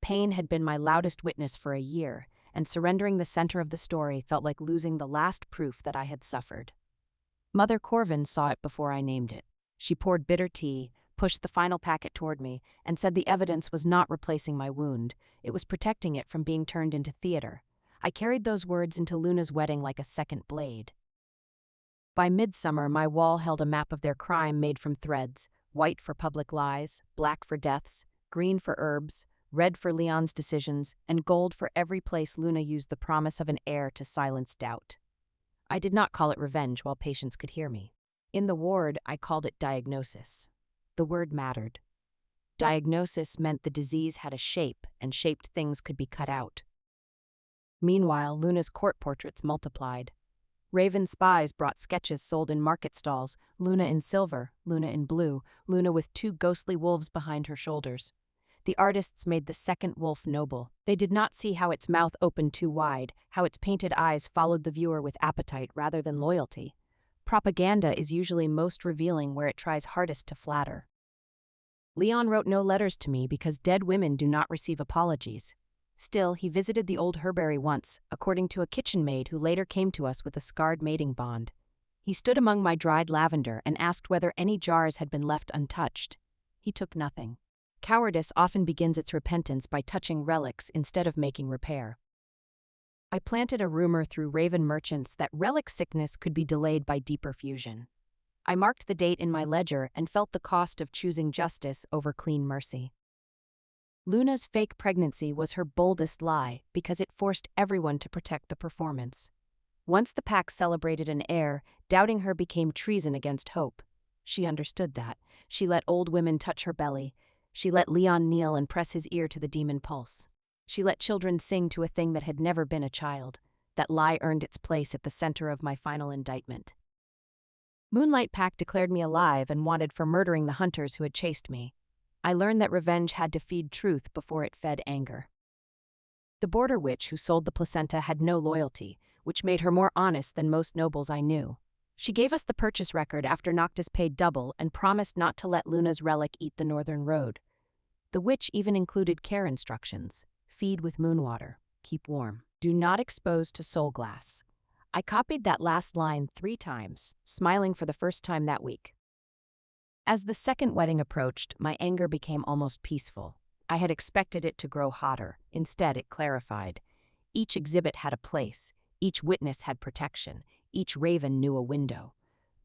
Speaker 1: Pain had been my loudest witness for a year, and surrendering the center of the story felt like losing the last proof that I had suffered. Mother Corvin saw it before I named it. She poured bitter tea, pushed the final packet toward me, and said the evidence was not replacing my wound, it was protecting it from being turned into theater. I carried those words into Luna's wedding like a second blade. By midsummer, my wall held a map of their crime made from threads, white for public lies, black for deaths, green for herbs, red for Leon's decisions, and gold for every place Luna used the promise of an heir to silence doubt. I did not call it revenge while patients could hear me. In the ward, I called it diagnosis. The word mattered. Diagnosis meant the disease had a shape, and shaped things could be cut out. Meanwhile, Luna's court portraits multiplied. Raven spies brought sketches sold in market stalls, Luna in silver, Luna in blue, Luna with two ghostly wolves behind her shoulders. The artists made the second wolf noble. They did not see how its mouth opened too wide, how its painted eyes followed the viewer with appetite rather than loyalty. Propaganda is usually most revealing where it tries hardest to flatter. Leon wrote no letters to me because dead women do not receive apologies. Still, he visited the old herbary once, according to a kitchen maid who later came to us with a scarred mating bond. He stood among my dried lavender and asked whether any jars had been left untouched. He took nothing. Cowardice often begins its repentance by touching relics instead of making repair. I planted a rumor through Raven merchants that relic sickness could be delayed by deeper fusion. I marked the date in my ledger and felt the cost of choosing justice over clean mercy. Luna's fake pregnancy was her boldest lie because it forced everyone to protect the performance. Once the pack celebrated an heir, doubting her became treason against hope. She understood that. She let old women touch her belly. She let Leon kneel and press his ear to the demon pulse. She let children sing to a thing that had never been a child. That lie earned its place at the center of my final indictment. Moonlight Pack declared me alive and wanted for murdering the hunters who had chased me. I learned that revenge had to feed truth before it fed anger. The border witch who sold the placenta had no loyalty, which made her more honest than most nobles I knew. She gave us the purchase record after Noctis paid double and promised not to let Luna's relic eat the northern road. The witch even included care instructions. Feed with moonwater. Keep warm. Do not expose to soul glass. I copied that last line 3 times, smiling for the first time that week. As the second wedding approached, my anger became almost peaceful. I had expected it to grow hotter. Instead, it clarified. Each exhibit had a place. Each witness had protection. Each raven knew a window.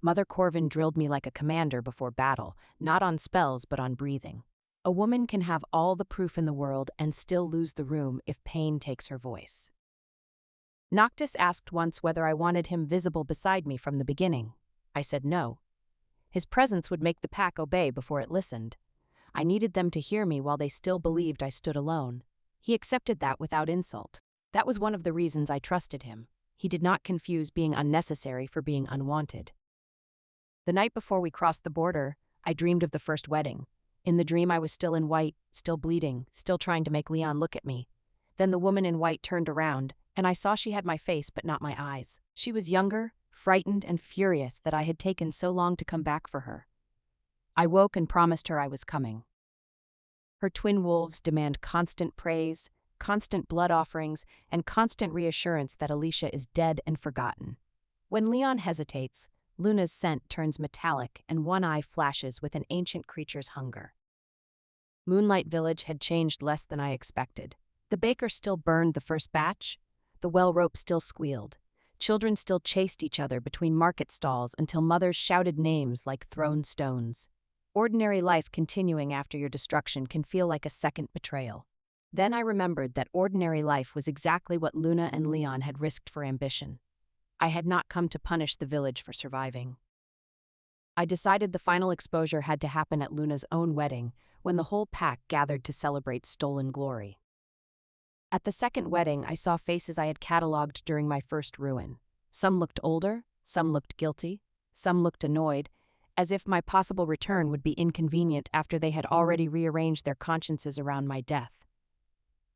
Speaker 1: Mother Corvin drilled me like a commander before battle, not on spells but on breathing. A woman can have all the proof in the world and still lose the room if pain takes her voice. Noctis asked once whether I wanted him visible beside me from the beginning. I said no. His presence would make the pack obey before it listened. I needed them to hear me while they still believed I stood alone. He accepted that without insult. That was one of the reasons I trusted him. He did not confuse being unnecessary for being unwanted. The night before we crossed the border, I dreamed of the first wedding. In the dream, I was still in white, still bleeding, still trying to make Leon look at me. Then the woman in white turned around, and I saw she had my face but not my eyes. She was younger, frightened, and furious that I had taken so long to come back for her. I woke and promised her I was coming. Her twin wolves demand constant praise, constant blood offerings, and constant reassurance that Alicia is dead and forgotten. When Leon hesitates, Luna's scent turns metallic and one eye flashes with an ancient creature's hunger. Moonlight Village had changed less than I expected. The baker still burned the first batch. The well rope still squealed. Children still chased each other between market stalls until mothers shouted names like thrown stones. Ordinary life continuing after your destruction can feel like a second betrayal. Then I remembered that ordinary life was exactly what Luna and Leon had risked for ambition. I had not come to punish the village for surviving. I decided the final exposure had to happen at Luna's own wedding, when the whole pack gathered to celebrate stolen glory. At the second wedding, I saw faces I had catalogued during my first ruin. Some looked older, some looked guilty, some looked annoyed, as if my possible return would be inconvenient after they had already rearranged their consciences around my death.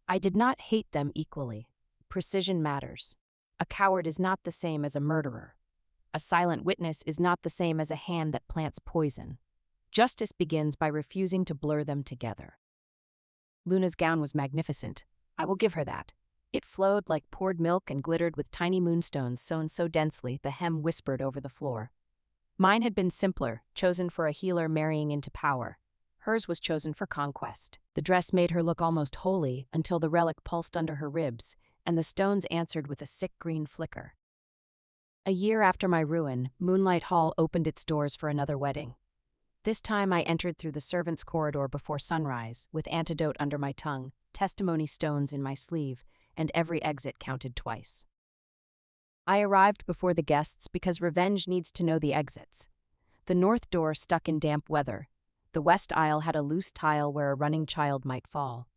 Speaker 1: I did not hate them equally. Precision matters. A coward is not the same as a murderer. A silent witness is not the same as a hand that plants poison. Justice begins by refusing to blur them together. Luna's gown was magnificent. I will give her that. It flowed like poured milk and glittered with tiny moonstones sewn so densely the hem whispered over the floor. Mine had been simpler, chosen for a healer marrying into power. Hers was chosen for conquest. The dress made her look almost holy until the relic pulsed under her ribs, and the stones answered with a sick green flicker. A year after my ruin, Moonlight Hall opened its doors for another wedding. This time I entered through the servants' corridor before sunrise, with antidote under my tongue, testimony stones in my sleeve, and every exit counted twice. I arrived before the guests because revenge needs to know the exits. The north door stuck in damp weather. The west aisle had a loose tile where a running child might fall.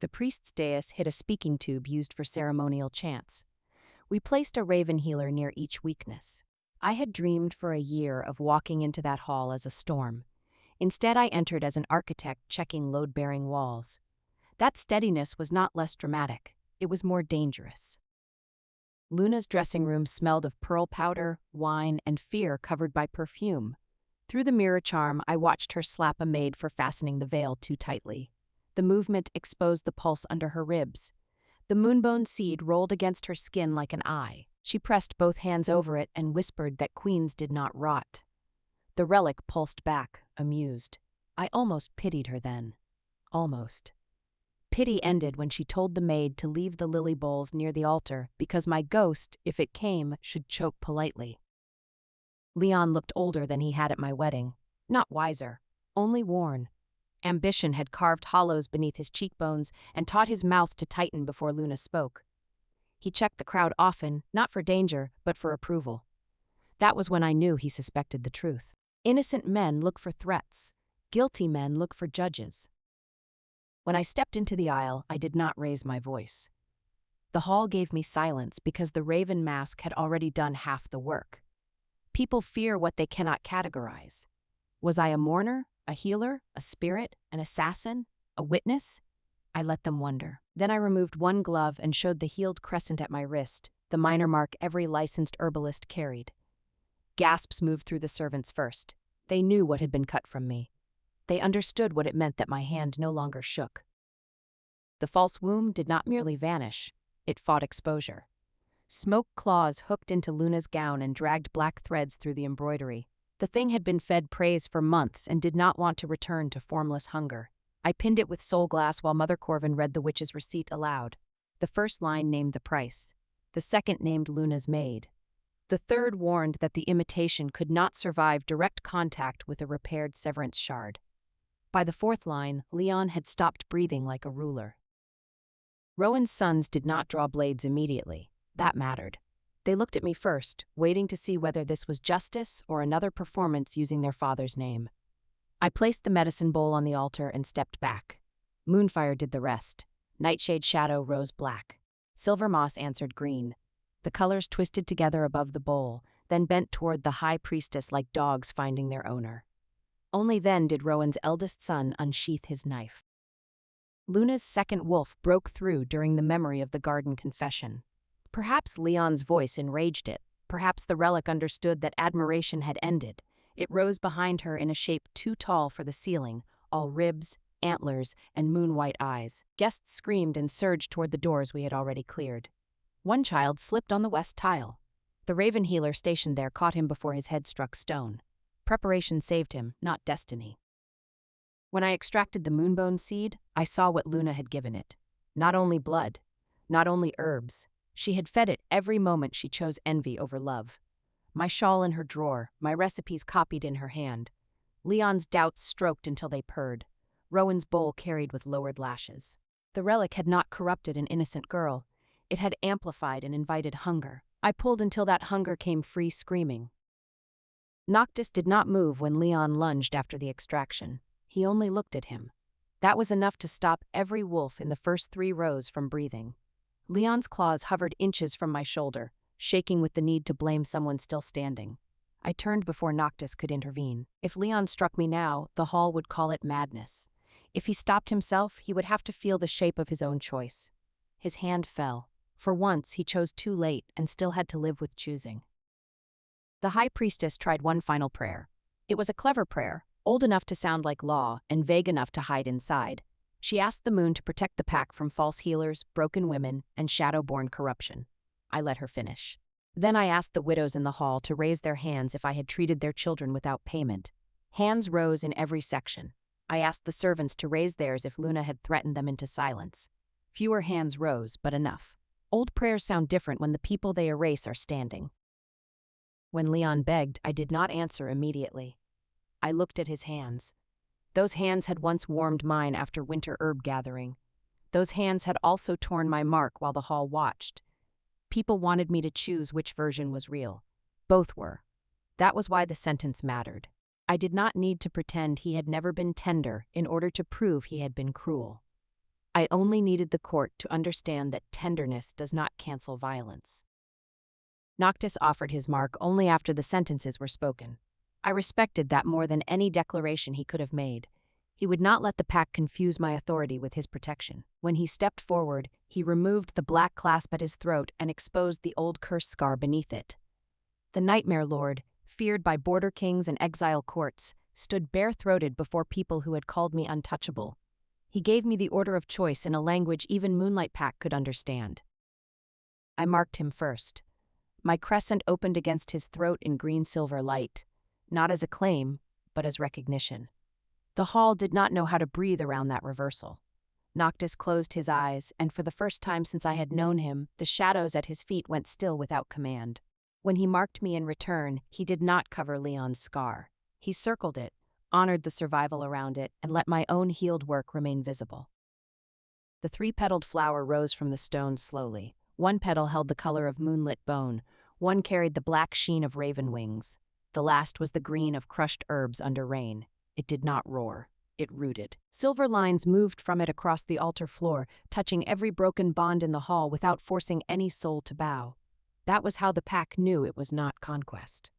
Speaker 1: The priest's dais hid a speaking tube used for ceremonial chants. We placed a raven healer near each weakness. I had dreamed for a year of walking into that hall as a storm. Instead, I entered as an architect checking load-bearing walls. That steadiness was not less dramatic. It was more dangerous. Luna's dressing room smelled of pearl powder, wine, and fear covered by perfume. Through the mirror charm, I watched her slap a maid for fastening the veil too tightly. The movement exposed the pulse under her ribs. The moonbone seed rolled against her skin like an eye. She pressed both hands over it and whispered that queens did not rot. The relic pulsed back, amused. I almost pitied her then. Almost. Pity ended when she told the maid to leave the lily bowls near the altar because my ghost, if it came, should choke politely. Leon looked older than he had at my wedding. Not wiser, only worn. Ambition had carved hollows beneath his cheekbones and taught his mouth to tighten before Luna spoke. He checked the crowd often, not for danger, but for approval. That was when I knew he suspected the truth. Innocent men look for threats. Guilty men look for judges. When I stepped into the aisle, I did not raise my voice. The hall gave me silence because the raven mask had already done half the work. People fear what they cannot categorize. Was I a mourner, a healer, a spirit, an assassin, a witness? I let them wonder. Then I removed one glove and showed the healed crescent at my wrist, the minor mark every licensed herbalist carried. Gasps moved through the servants first. They knew what had been cut from me. They understood what it meant that my hand no longer shook. The false womb did not merely vanish. It fought exposure. Smoke claws hooked into Luna's gown and dragged black threads through the embroidery. The thing had been fed praise for months and did not want to return to formless hunger. I pinned it with soul glass while Mother Corvin read the witch's receipt aloud. The first line named the price. The second named Luna's maid. The third warned that the imitation could not survive direct contact with a repaired severance shard. By the fourth line, Leon had stopped breathing like a ruler. Rowan's sons did not draw blades immediately. That mattered. They looked at me first, waiting to see whether this was justice or another performance using their father's name. I placed the medicine bowl on the altar and stepped back. Moonfire did the rest. Nightshade shadow rose black. Silver moss answered green. The colors twisted together above the bowl, then bent toward the high priestess like dogs finding their owner. Only then did Rowan's eldest son unsheath his knife. Luna's second wolf broke through during the memory of the garden confession. Perhaps Leon's voice enraged it. Perhaps the relic understood that admiration had ended. It rose behind her in a shape too tall for the ceiling, all ribs, antlers, and moon-white eyes. Guests screamed and surged toward the doors we had already cleared. One child slipped on the west tile. The raven healer stationed there caught him before his head struck stone. Preparation saved him, not destiny. When I extracted the moonbone seed, I saw what Luna had given it. Not only blood, not only herbs. She had fed it every moment she chose envy over love. My shawl in her drawer, my recipes copied in her hand. Leon's doubts stroked until they purred. Rowan's bowl carried with lowered lashes. The relic had not corrupted an innocent girl. It had amplified and invited hunger. I pulled until that hunger came free screaming. Noctis did not move when Leon lunged after the extraction. He only looked at him. That was enough to stop every wolf in the first 3 rows from breathing. Leon's claws hovered inches from my shoulder, shaking with the need to blame someone still standing. I turned before Noctis could intervene. If Leon struck me now, the hall would call it madness. If he stopped himself, he would have to feel the shape of his own choice. His hand fell. For once, he chose too late and still had to live with choosing. The high priestess tried one final prayer. It was a clever prayer, old enough to sound like law and vague enough to hide inside. She asked the moon to protect the pack from false healers, broken women, and shadow-born corruption. I let her finish. Then I asked the widows in the hall to raise their hands if I had treated their children without payment. Hands rose in every section. I asked the servants to raise theirs if Luna had threatened them into silence. Fewer hands rose, but enough. Old prayers sound different when the people they erase are standing. When Leon begged, I did not answer immediately. I looked at his hands. Those hands had once warmed mine after winter herb gathering. Those hands had also torn my mark while the hall watched. People wanted me to choose which version was real. Both were. That was why the sentence mattered. I did not need to pretend he had never been tender in order to prove he had been cruel. I only needed the court to understand that tenderness does not cancel violence. Noctis offered his mark only after the sentences were spoken. I respected that more than any declaration he could have made. He would not let the pack confuse my authority with his protection. When he stepped forward, he removed the black clasp at his throat and exposed the old curse scar beneath it. The Nightmare Lord, feared by border kings and exile courts, stood bare-throated before people who had called me untouchable. He gave me the order of choice in a language even Moonlight Pack could understand. I marked him first. My crescent opened against his throat in green-silver light, not as a claim, but as recognition. The hall did not know how to breathe around that reversal. Noctis closed his eyes, and for the first time since I had known him, the shadows at his feet went still without command. When he marked me in return, he did not cover Leon's scar. He circled it, honored the survival around it, and let my own healed work remain visible. The three-petaled flower rose from the stone slowly. One petal held the color of moonlit bone, one carried the black sheen of raven wings. The last was the green of crushed herbs under rain. It did not roar. It rooted. Silver lines moved from it across the altar floor, touching every broken bond in the hall without forcing any soul to bow. That was how the pack knew it was not conquest.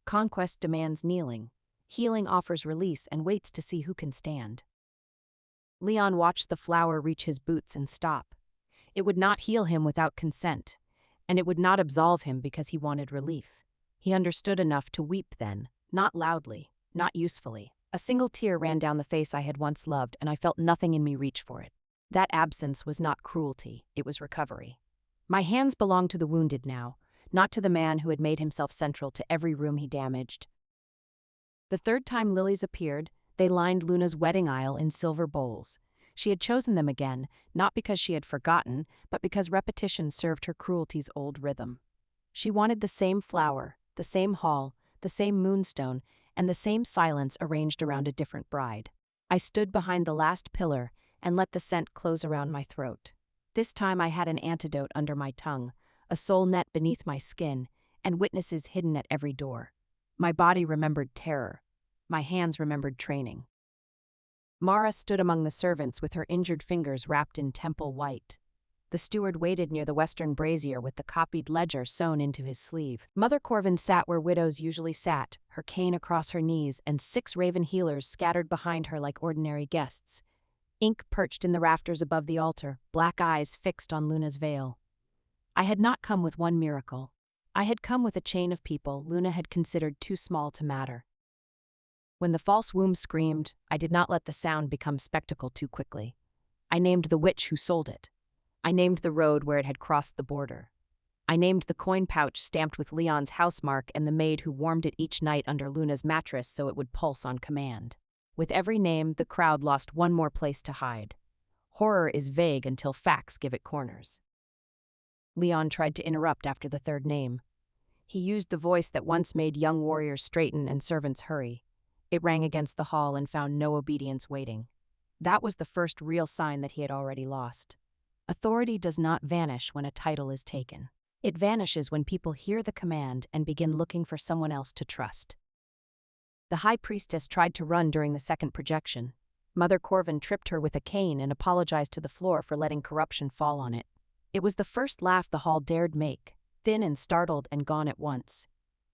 Speaker 1: Conquest demands kneeling. Healing offers release and waits to see who can stand. Leon watched the flower reach his boots and stop. It would not heal him without consent, and it would not absolve him because he wanted relief. He understood enough to weep then, not loudly, not usefully. A single tear ran down the face I had once loved, and I felt nothing in me reach for it. That absence was not cruelty, it was recovery. My hands belonged to the wounded now, not to the man who had made himself central to every room he damaged. The third time lilies appeared, they lined Luna's wedding aisle in silver bowls. She had chosen them again, not because she had forgotten, but because repetition served her cruelty's old rhythm. She wanted the same flower, the same hall, the same moonstone, and the same silence arranged around a different bride. I stood behind the last pillar and let the scent close around my throat. This time I had an antidote under my tongue, a soul net beneath my skin, and witnesses hidden at every door. My body remembered terror. My hands remembered training. Mara stood among the servants with her injured fingers wrapped in temple white. The steward waited near the western brazier with the copied ledger sewn into his sleeve. Mother Corvin sat where widows usually sat, her cane across her knees, and 6 raven healers scattered behind her like ordinary guests. Ink perched in the rafters above the altar, black eyes fixed on Luna's veil. I had not come with one miracle. I had come with a chain of people Luna had considered too small to matter. When the false womb screamed, I did not let the sound become spectacle too quickly. I named the witch who sold it. I named the road where it had crossed the border. I named the coin pouch stamped with Leon's housemark and the maid who warmed it each night under Luna's mattress so it would pulse on command. With every name, the crowd lost one more place to hide. Horror is vague until facts give it corners. Leon tried to interrupt after the third name. He used the voice that once made young warriors straighten and servants hurry. It rang against the hall and found no obedience waiting. That was the first real sign that he had already lost. Authority does not vanish when a title is taken. It vanishes when people hear the command and begin looking for someone else to trust. The high priestess tried to run during the second projection. Mother Corvin tripped her with a cane and apologized to the floor for letting corruption fall on it. It was the first laugh the hall dared make, thin and startled and gone at once.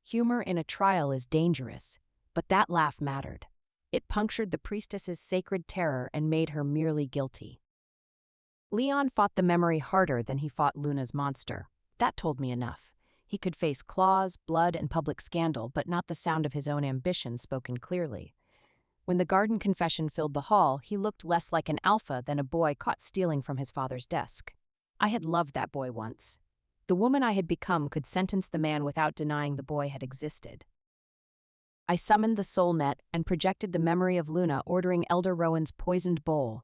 Speaker 1: Humor in a trial is dangerous, but that laugh mattered. It punctured the priestess's sacred terror and made her merely guilty. Leon fought the memory harder than he fought Luna's monster. That told me enough. He could face claws, blood, and public scandal, but not the sound of his own ambition spoken clearly. When the garden confession filled the hall, he looked less like an alpha than a boy caught stealing from his father's desk. I had loved that boy once. The woman I had become could sentence the man without denying the boy had existed. I summoned the soul net and projected the memory of Luna ordering Elder Rowan's poisoned bowl.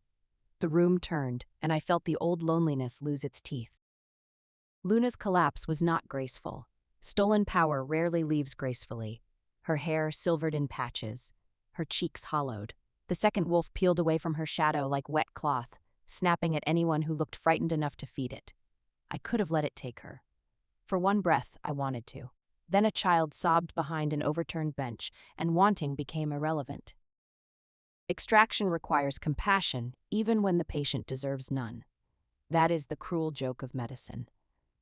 Speaker 1: The room turned, and I felt the old loneliness lose its teeth. Luna's collapse was not graceful. Stolen power rarely leaves gracefully. Her hair silvered in patches, her cheeks hollowed. The second wolf peeled away from her shadow like wet cloth, snapping at anyone who looked frightened enough to feed it. I could have let it take her. For one breath, I wanted to. Then a child sobbed behind an overturned bench, and wanting became irrelevant. Extraction requires compassion, even when the patient deserves none. That is the cruel joke of medicine.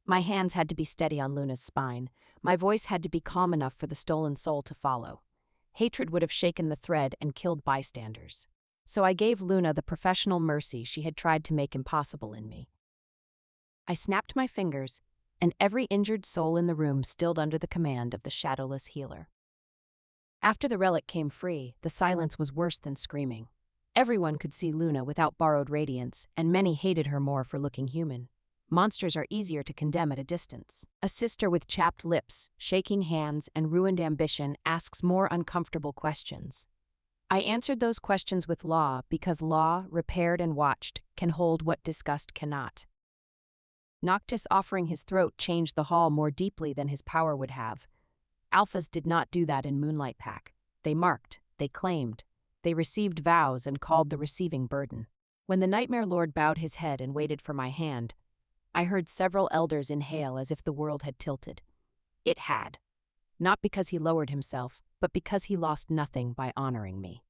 Speaker 1: My hands had to be steady on Luna's spine. My voice had to be calm enough for the stolen soul to follow. Hatred would have shaken the thread and killed bystanders. So I gave Luna the professional mercy she had tried to make impossible in me. I snapped my fingers, and every injured soul in the room stilled under the command of the shadowless healer. After the relic came free, the silence was worse than screaming. Everyone could see Luna without borrowed radiance, and many hated her more for looking human. Monsters are easier to condemn at a distance. A sister with chapped lips, shaking hands, and ruined ambition asks more uncomfortable questions. I answered those questions with law because law, repaired and watched, can hold what disgust cannot. Noctis offering his throat changed the hall more deeply than his power would have. Alphas did not do that in Moonlight Pack. They marked, they claimed, they received vows and called the receiving burden. When the Nightmare Lord bowed his head and waited for my hand, I heard several elders inhale as if the world had tilted. It had. Not because he lowered himself, but because he lost nothing by honoring me.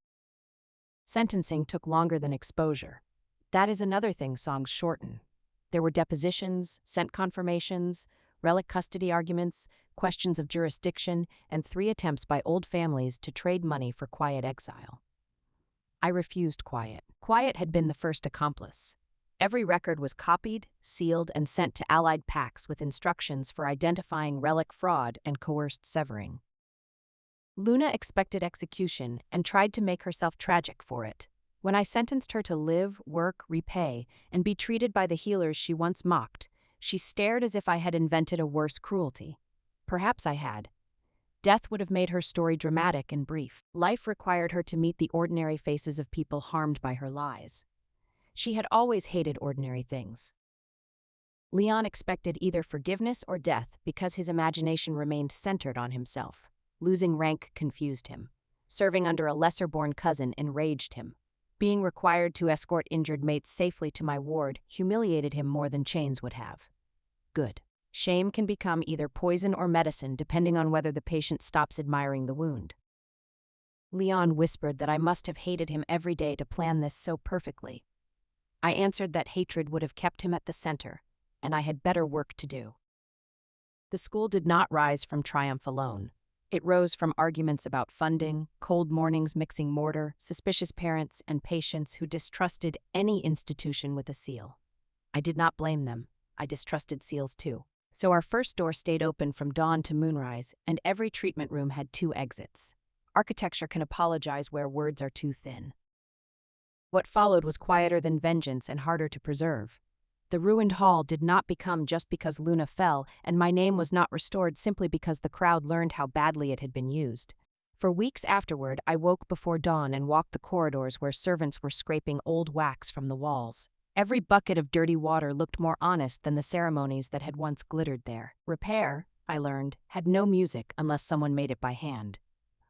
Speaker 1: Sentencing took longer than exposure. That is another thing songs shorten. There were depositions, scent confirmations, relic custody arguments, questions of jurisdiction, and 3 attempts by old families to trade money for quiet exile. I refused quiet. Quiet had been the first accomplice. Every record was copied, sealed, and sent to allied packs with instructions for identifying relic fraud and coerced severing. Luna expected execution and tried to make herself tragic for it. When I sentenced her to live, work, repay, and be treated by the healers she once mocked, she stared as if I had invented a worse cruelty. Perhaps I had. Death would have made her story dramatic and brief. Life required her to meet the ordinary faces of people harmed by her lies. She had always hated ordinary things. Leon expected either forgiveness or death because his imagination remained centered on himself. Losing rank confused him. Serving under a lesser-born cousin enraged him. Being required to escort injured mates safely to my ward humiliated him more than chains would have. Good. Shame can become either poison or medicine depending on whether the patient stops admiring the wound. Leon whispered that I must have hated him every day to plan this so perfectly. I answered that hatred would have kept him at the center, and I had better work to do. The school did not rise from triumph alone. It rose from arguments about funding, cold mornings mixing mortar, suspicious parents, and patients who distrusted any institution with a seal. I did not blame them. I distrusted seals too. So our first door stayed open from dawn to moonrise, and every treatment room had 2 exits. Architecture can apologize where words are too thin. What followed was quieter than vengeance and harder to preserve. The ruined hall did not become just because Luna fell, and my name was not restored simply because the crowd learned how badly it had been used. For weeks afterward, I woke before dawn and walked the corridors where servants were scraping old wax from the walls. Every bucket of dirty water looked more honest than the ceremonies that had once glittered there. Repair, I learned, had no music unless someone made it by hand.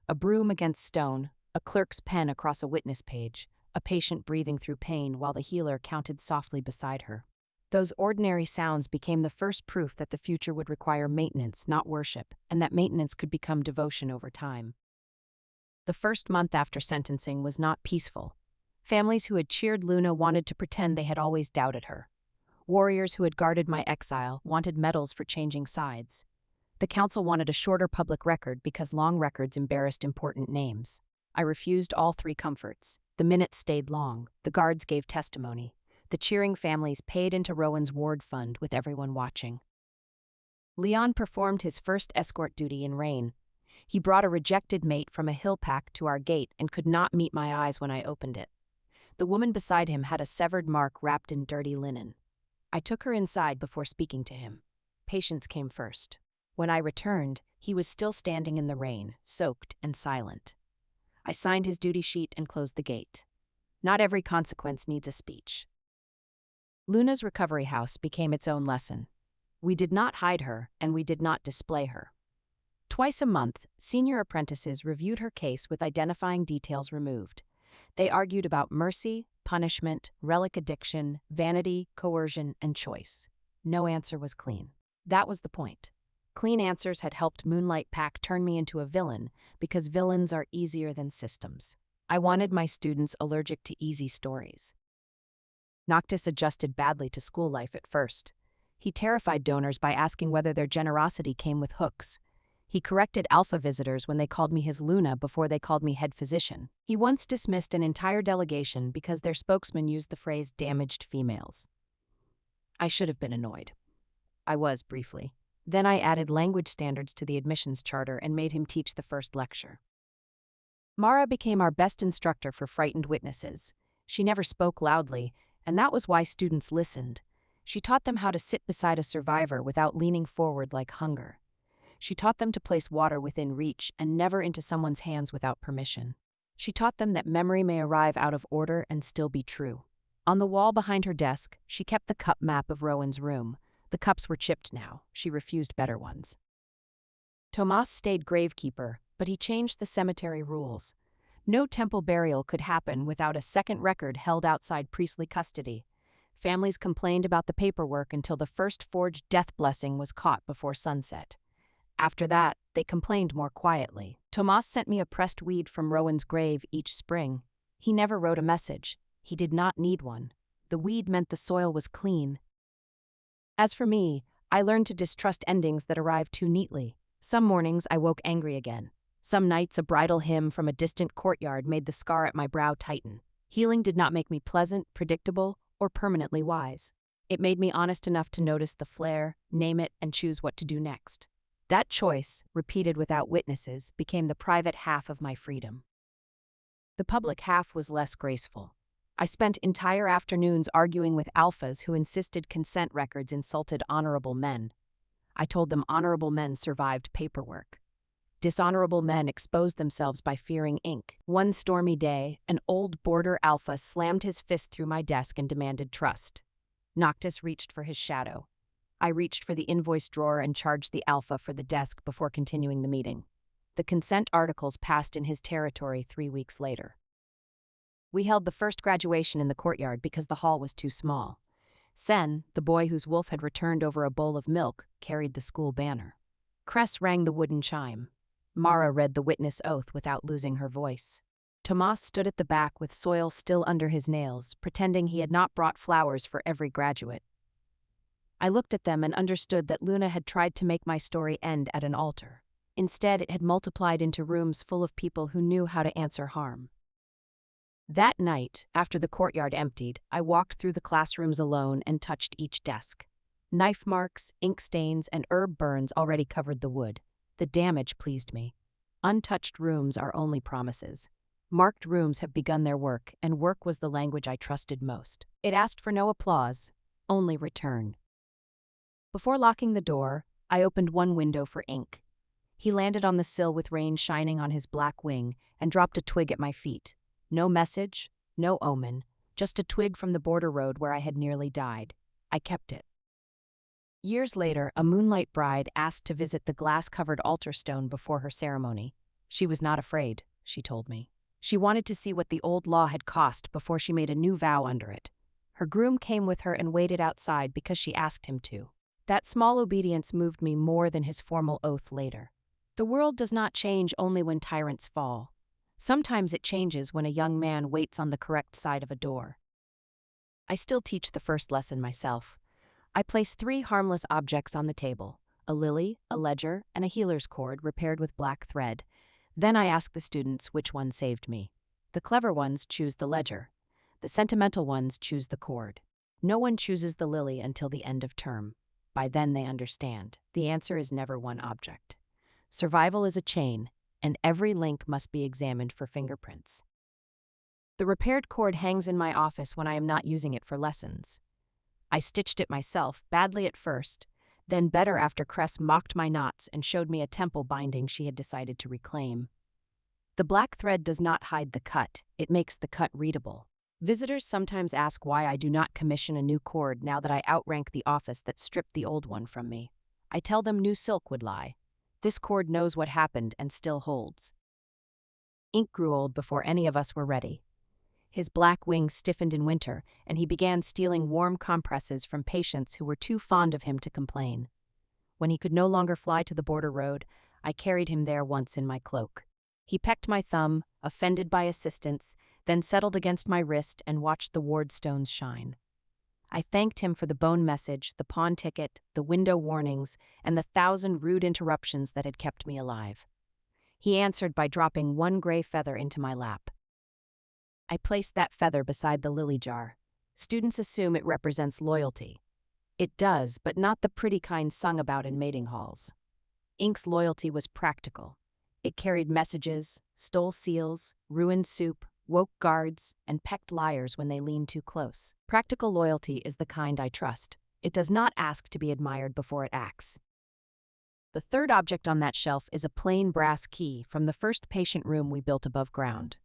Speaker 1: A broom against stone, a clerk's pen across a witness page, a patient breathing through pain while the healer counted softly beside her. Those ordinary sounds became the first proof that the future would require maintenance, not worship, and that maintenance could become devotion over time. The first month after sentencing was not peaceful. Families who had cheered Luna wanted to pretend they had always doubted her. Warriors who had guarded my exile wanted medals for changing sides. The council wanted a shorter public record because long records embarrassed important names. I refused all 3 comforts. The minutes stayed long. The guards gave testimony. The cheering families paid into Rowan's ward fund with everyone watching. Leon performed his first escort duty in rain. He brought a rejected mate from a hill pack to our gate and could not meet my eyes when I opened it. The woman beside him had a severed mark wrapped in dirty linen. I took her inside before speaking to him. Patience came first. When I returned, he was still standing in the rain, soaked and silent. I signed his duty sheet and closed the gate. Not every consequence needs a speech. Luna's recovery house became its own lesson. We did not hide her, and we did not display her. Twice a month, senior apprentices reviewed her case with identifying details removed. They argued about mercy, punishment, relic addiction, vanity, coercion, and choice. No answer was clean. That was the point. Clean answers had helped Moonlight Pack turn me into a villain because villains are easier than systems. I wanted my students allergic to easy stories. Noctis adjusted badly to school life at first. He terrified donors by asking whether their generosity came with hooks. He corrected alpha visitors when they called me his Luna before they called me head physician. He once dismissed an entire delegation because their spokesman used the phrase damaged females. I should have been annoyed. I was, briefly. Then I added language standards to the admissions charter and made him teach the first lecture. Mara became our best instructor for frightened witnesses. She never spoke loudly, and that was why students listened. She taught them how to sit beside a survivor without leaning forward like hunger. She taught them to place water within reach and never into someone's hands without permission. She taught them that memory may arrive out of order and still be true. On the wall behind her desk, she kept the cup map of Rowan's room. The cups were chipped now. She refused better ones. Tomas stayed gravekeeper, but he changed the cemetery rules. No temple burial could happen without a second record held outside priestly custody. Families complained about the paperwork until the first forged death blessing was caught before sunset. After that, they complained more quietly. Tomas sent me a pressed weed from Rowan's grave each spring. He never wrote a message. He did not need one. The weed meant the soil was clean. As for me, I learned to distrust endings that arrived too neatly. Some mornings I woke angry again. Some nights a bridal hymn from a distant courtyard made the scar at my brow tighten. Healing did not make me pleasant, predictable, or permanently wise. It made me honest enough to notice the flare, name it, and choose what to do next. That choice, repeated without witnesses, became the private half of my freedom. The public half was less graceful. I spent entire afternoons arguing with alphas who insisted consent records insulted honorable men. I told them honorable men survived paperwork. Dishonorable men exposed themselves by fearing ink. One stormy day, an old border alpha slammed his fist through my desk and demanded trust. Noctis reached for his shadow. I reached for the invoice drawer and charged the alpha for the desk before continuing the meeting. The consent articles passed in his territory 3 weeks later. We held the first graduation in the courtyard because the hall was too small. Sen, the boy whose wolf had returned over a bowl of milk, carried the school banner. Cress rang the wooden chime. Mara read the witness oath without losing her voice. Tomas stood at the back with soil still under his nails, pretending he had not brought flowers for every graduate. I looked at them and understood that Luna had tried to make my story end at an altar. Instead, it had multiplied into rooms full of people who knew how to answer harm. That night, after the courtyard emptied, I walked through the classrooms alone and touched each desk. Knife marks, ink stains, and herb burns already covered the wood. The damage pleased me. Untouched rooms are only promises. Marked rooms have begun their work, and work was the language I trusted most. It asked for no applause, only return. Before locking the door, I opened one window for ink. He landed on the sill with rain shining on his black wing and dropped a twig at my feet. No message, no omen, just a twig from the border road where I had nearly died. I kept it. Years later, a moonlight bride asked to visit the glass-covered altar stone before her ceremony. She was not afraid, she told me. She wanted to see what the old law had cost before she made a new vow under it. Her groom came with her and waited outside because she asked him to. That small obedience moved me more than his formal oath later. The world does not change only when tyrants fall. Sometimes it changes when a young man waits on the correct side of a door. I still teach the first lesson myself. I place 3 harmless objects on the table: a lily, a ledger, and a healer's cord repaired with black thread. Then I ask the students which one saved me. The clever ones choose the ledger. The sentimental ones choose the cord. No one chooses the lily until the end of term. By then they understand. The answer is never one object. Survival is a chain, and every link must be examined for fingerprints. The repaired cord hangs in my office when I am not using it for lessons. I stitched it myself, badly at first. Then better after Cress mocked my knots and showed me a temple binding she had decided to reclaim. The black thread does not hide the cut, it makes the cut readable. Visitors sometimes ask why I do not commission a new cord now that I outrank the office that stripped the old one from me. I tell them new silk would lie. This cord knows what happened and still holds. Ink grew old before any of us were ready. His black wings stiffened in winter, and he began stealing warm compresses from patients who were too fond of him to complain. When he could no longer fly to the border road, I carried him there once in my cloak. He pecked my thumb, offended by assistance, then settled against my wrist and watched the ward stones shine. I thanked him for the bone message, the pawn ticket, the window warnings, and the 1,000 rude interruptions that had kept me alive. He answered by dropping one gray feather into my lap. I placed that feather beside the lily jar. Students assume it represents loyalty. It does, but not the pretty kind sung about in mating halls. Ink's loyalty was practical. It carried messages, stole seals, ruined soup, woke guards, and pecked liars when they leaned too close. Practical loyalty is the kind I trust. It does not ask to be admired before it acts. The third object on that shelf is a plain brass key from the first patient room we built above ground.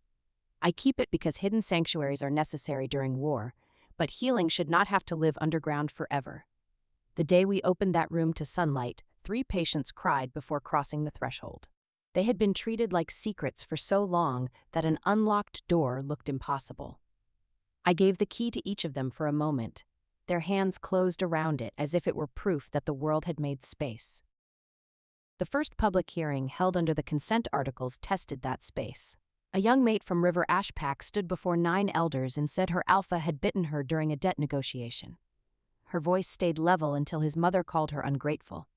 Speaker 1: I keep it because hidden sanctuaries are necessary during war, but healing should not have to live underground forever. The day we opened that room to sunlight, 3 patients cried before crossing the threshold. They had been treated like secrets for so long that an unlocked door looked impossible. I gave the key to each of them for a moment. Their hands closed around it as if it were proof that the world had made space. The first public hearing held under the consent articles tested that space. A young mate from River Ashpack stood before 9 elders and said her alpha had bitten her during a debt negotiation. Her voice stayed level until his mother called her ungrateful.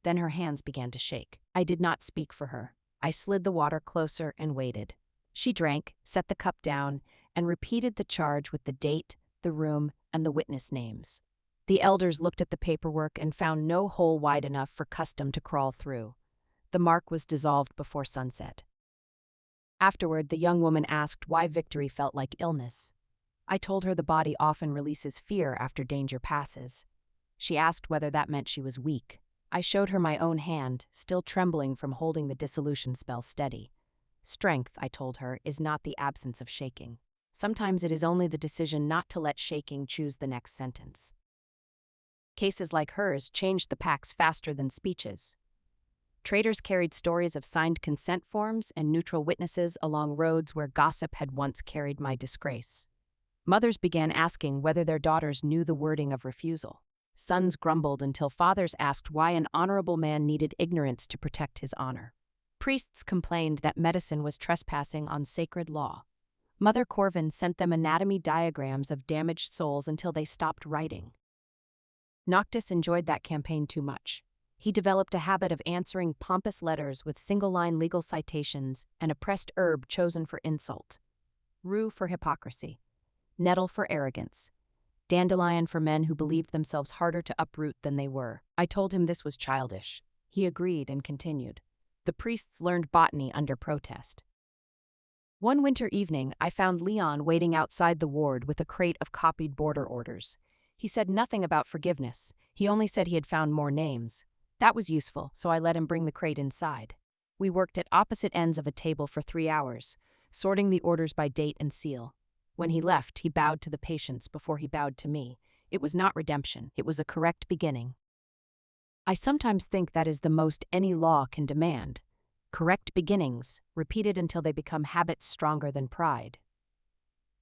Speaker 1: Then her hands began to shake. I did not speak for her. I slid the water closer and waited. She drank, set the cup down, and repeated the charge with the date, the room, and the witness names. The elders looked at the paperwork and found no hole wide enough for custom to crawl through. The mark was dissolved before sunset. Afterward, the young woman asked why victory felt like illness. I told her the body often releases fear after danger passes. She asked whether that meant she was weak. I showed her my own hand, still trembling from holding the dissolution spell steady. Strength, I told her, is not the absence of shaking. Sometimes it is only the decision not to let shaking choose the next sentence. Cases like hers changed the packs faster than speeches. Traders carried stories of signed consent forms and neutral witnesses along roads where gossip had once carried my disgrace. Mothers began asking whether their daughters knew the wording of refusal. Sons grumbled until fathers asked why an honorable man needed ignorance to protect his honor. Priests complained that medicine was trespassing on sacred law. Mother Corvin sent them anatomy diagrams of damaged souls until they stopped writing. Noctis enjoyed that campaign too much. He developed a habit of answering pompous letters with single-line legal citations and a pressed herb chosen for insult. Rue for hypocrisy. Nettle for arrogance. Dandelion for men who believed themselves harder to uproot than they were. I told him this was childish. He agreed and continued. The priests learned botany under protest. One winter evening, I found Leon waiting outside the ward with a crate of copied border orders. He said nothing about forgiveness. He only said he had found more names. That was useful, so I let him bring the crate inside. We worked at opposite ends of a table for 3 hours, sorting the orders by date and seal. When he left, he bowed to the patients before he bowed to me. It was not redemption, it was a correct beginning. I sometimes think that is the most any law can demand. Correct beginnings, repeated until they become habits stronger than pride.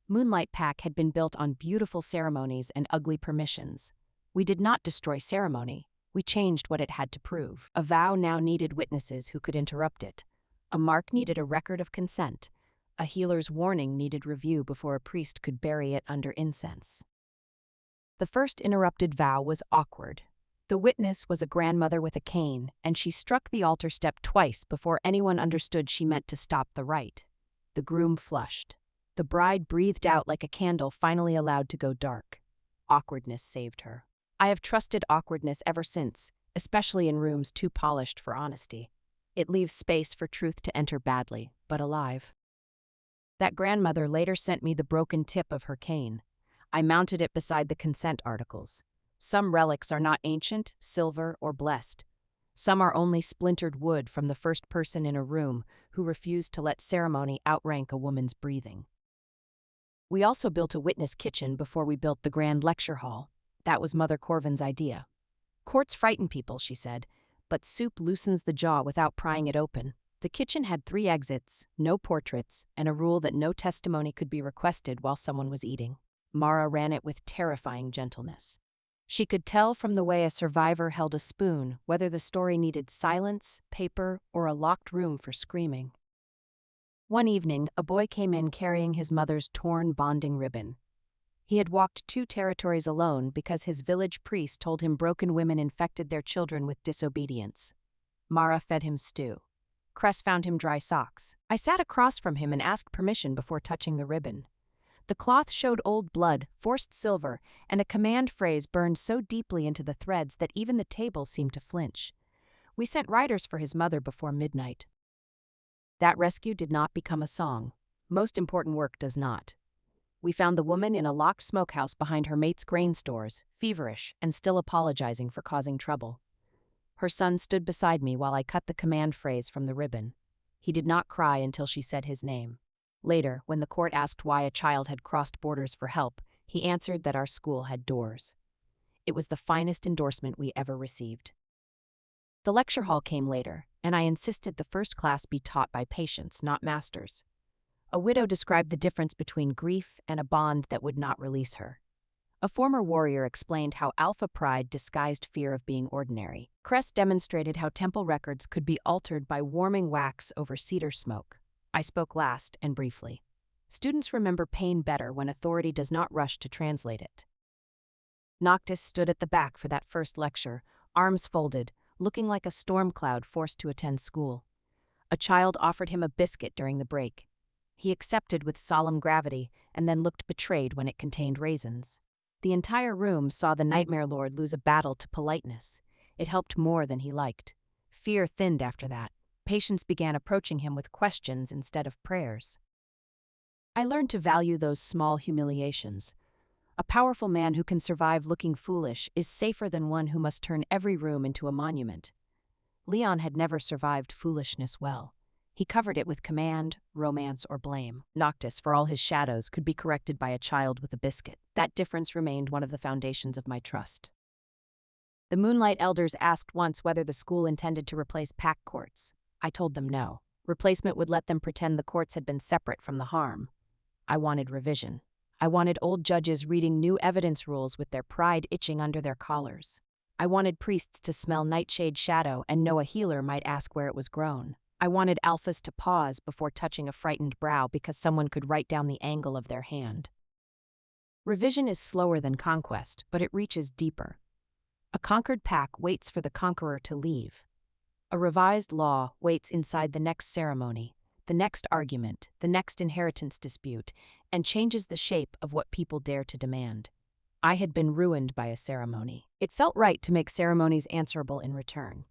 Speaker 1: Moonlight Pack had been built on beautiful ceremonies and ugly permissions. We did not destroy ceremony. We changed what it had to prove. A vow now needed witnesses who could interrupt it. A mark needed a record of consent. A healer's warning needed review before a priest could bury it under incense. The first interrupted vow was awkward. The witness was a grandmother with a cane, and she struck the altar step twice before anyone understood she meant to stop the rite. The groom flushed. The bride breathed out like a candle finally allowed to go dark. Awkwardness saved her. I have trusted awkwardness ever since, especially in rooms too polished for honesty. It leaves space for truth to enter badly, but alive. That grandmother later sent me the broken tip of her cane. I mounted it beside the consent articles. Some relics are not ancient, silver, or blessed. Some are only splintered wood from the first person in a room who refused to let ceremony outrank a woman's breathing. We also built a witness kitchen before we built the grand lecture hall. That was Mother Corvin's idea. Courts frighten people, she said, but soup loosens the jaw without prying it open. The kitchen had 3 exits, no portraits, and a rule that no testimony could be requested while someone was eating. Mara ran it with terrifying gentleness. She could tell from the way a survivor held a spoon whether the story needed silence, paper, or a locked room for screaming. One evening, a boy came in carrying his mother's torn bonding ribbon. He had walked 2 territories alone because his village priest told him broken women infected their children with disobedience. Mara fed him stew. Cress found him dry socks. I sat across from him and asked permission before touching the ribbon. The cloth showed old blood, forced silver, and a command phrase burned so deeply into the threads that even the table seemed to flinch. We sent riders for his mother before midnight. That rescue did not become a song. Most important work does not. We found the woman in a locked smokehouse behind her mate's grain stores, feverish and still apologizing for causing trouble. Her son stood beside me while I cut the command phrase from the ribbon. He did not cry until she said his name. Later, when the court asked why a child had crossed borders for help, he answered that our school had doors. It was the finest endorsement we ever received. The lecture hall came later, and I insisted the first class be taught by patients, not masters. A widow described the difference between grief and a bond that would not release her. A former warrior explained how alpha pride disguised fear of being ordinary. Cress demonstrated how temple records could be altered by warming wax over cedar smoke. I spoke last and briefly. Students remember pain better when authority does not rush to translate it. Noctis stood at the back for that first lecture, arms folded, looking like a storm cloud forced to attend school. A child offered him a biscuit during the break. He accepted with solemn gravity and then looked betrayed when it contained raisins. The entire room saw the Nightmare Lord lose a battle to politeness. It helped more than he liked. Fear thinned after that. Patients began approaching him with questions instead of prayers. I learned to value those small humiliations. A powerful man who can survive looking foolish is safer than one who must turn every room into a monument. Leon had never survived foolishness well. He covered it with command, romance, or blame. Noctis, for all his shadows, could be corrected by a child with a biscuit. That difference remained one of the foundations of my trust. The Moonlight Elders asked once whether the school intended to replace pack courts. I told them no. Replacement would let them pretend the courts had been separate from the harm. I wanted revision. I wanted old judges reading new evidence rules with their pride itching under their collars. I wanted priests to smell nightshade shadow and know a healer might ask where it was grown. I wanted alphas to pause before touching a frightened brow because someone could write down the angle of their hand. Revision is slower than conquest, but it reaches deeper. A conquered pack waits for the conqueror to leave. A revised law waits inside the next ceremony, the next argument, the next inheritance dispute, and changes the shape of what people dare to demand. I had been ruined by a ceremony. It felt right to make ceremonies answerable in return.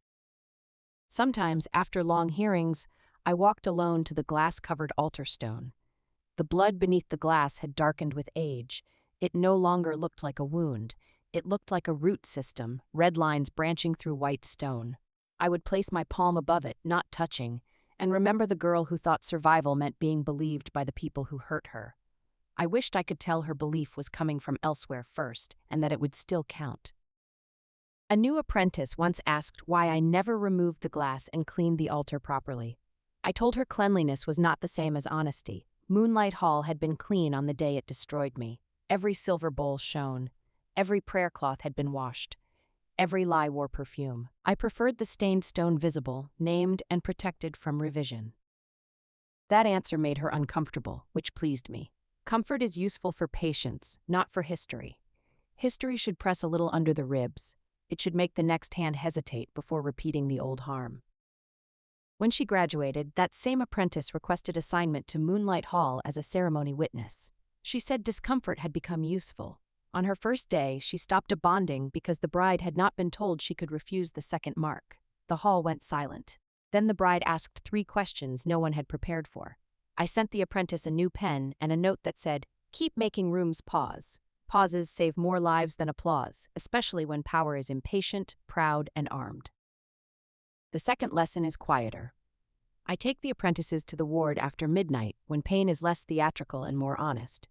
Speaker 1: Sometimes, after long hearings, I walked alone to the glass-covered altar stone. The blood beneath the glass had darkened with age. It no longer looked like a wound. It looked like a root system, red lines branching through white stone. I would place my palm above it, not touching, and remember the girl who thought survival meant being believed by the people who hurt her. I wished I could tell her belief was coming from elsewhere first, and that it would still count. A new apprentice once asked why I never removed the glass and cleaned the altar properly. I told her cleanliness was not the same as honesty. Moonlight Hall had been clean on the day it destroyed me. Every silver bowl shone. Every prayer cloth had been washed. Every lie wore perfume. I preferred the stained stone visible, named, and protected from revision. That answer made her uncomfortable, which pleased me. Comfort is useful for patience, not for history. History should press a little under the ribs. It should make the next hand hesitate before repeating the old harm. When she graduated, that same apprentice requested assignment to Moonlight Hall as a ceremony witness. She said discomfort had become useful. On her first day, she stopped a bonding because the bride had not been told she could refuse the second mark. The hall went silent. Then the bride asked 3 questions no one had prepared for. I sent the apprentice a new pen and a note that said, "Keep making rooms pause." Pauses save more lives than applause, especially when power is impatient, proud, and armed. The second lesson is quieter. I take the apprentices to the ward after midnight, when pain is less theatrical and more honest.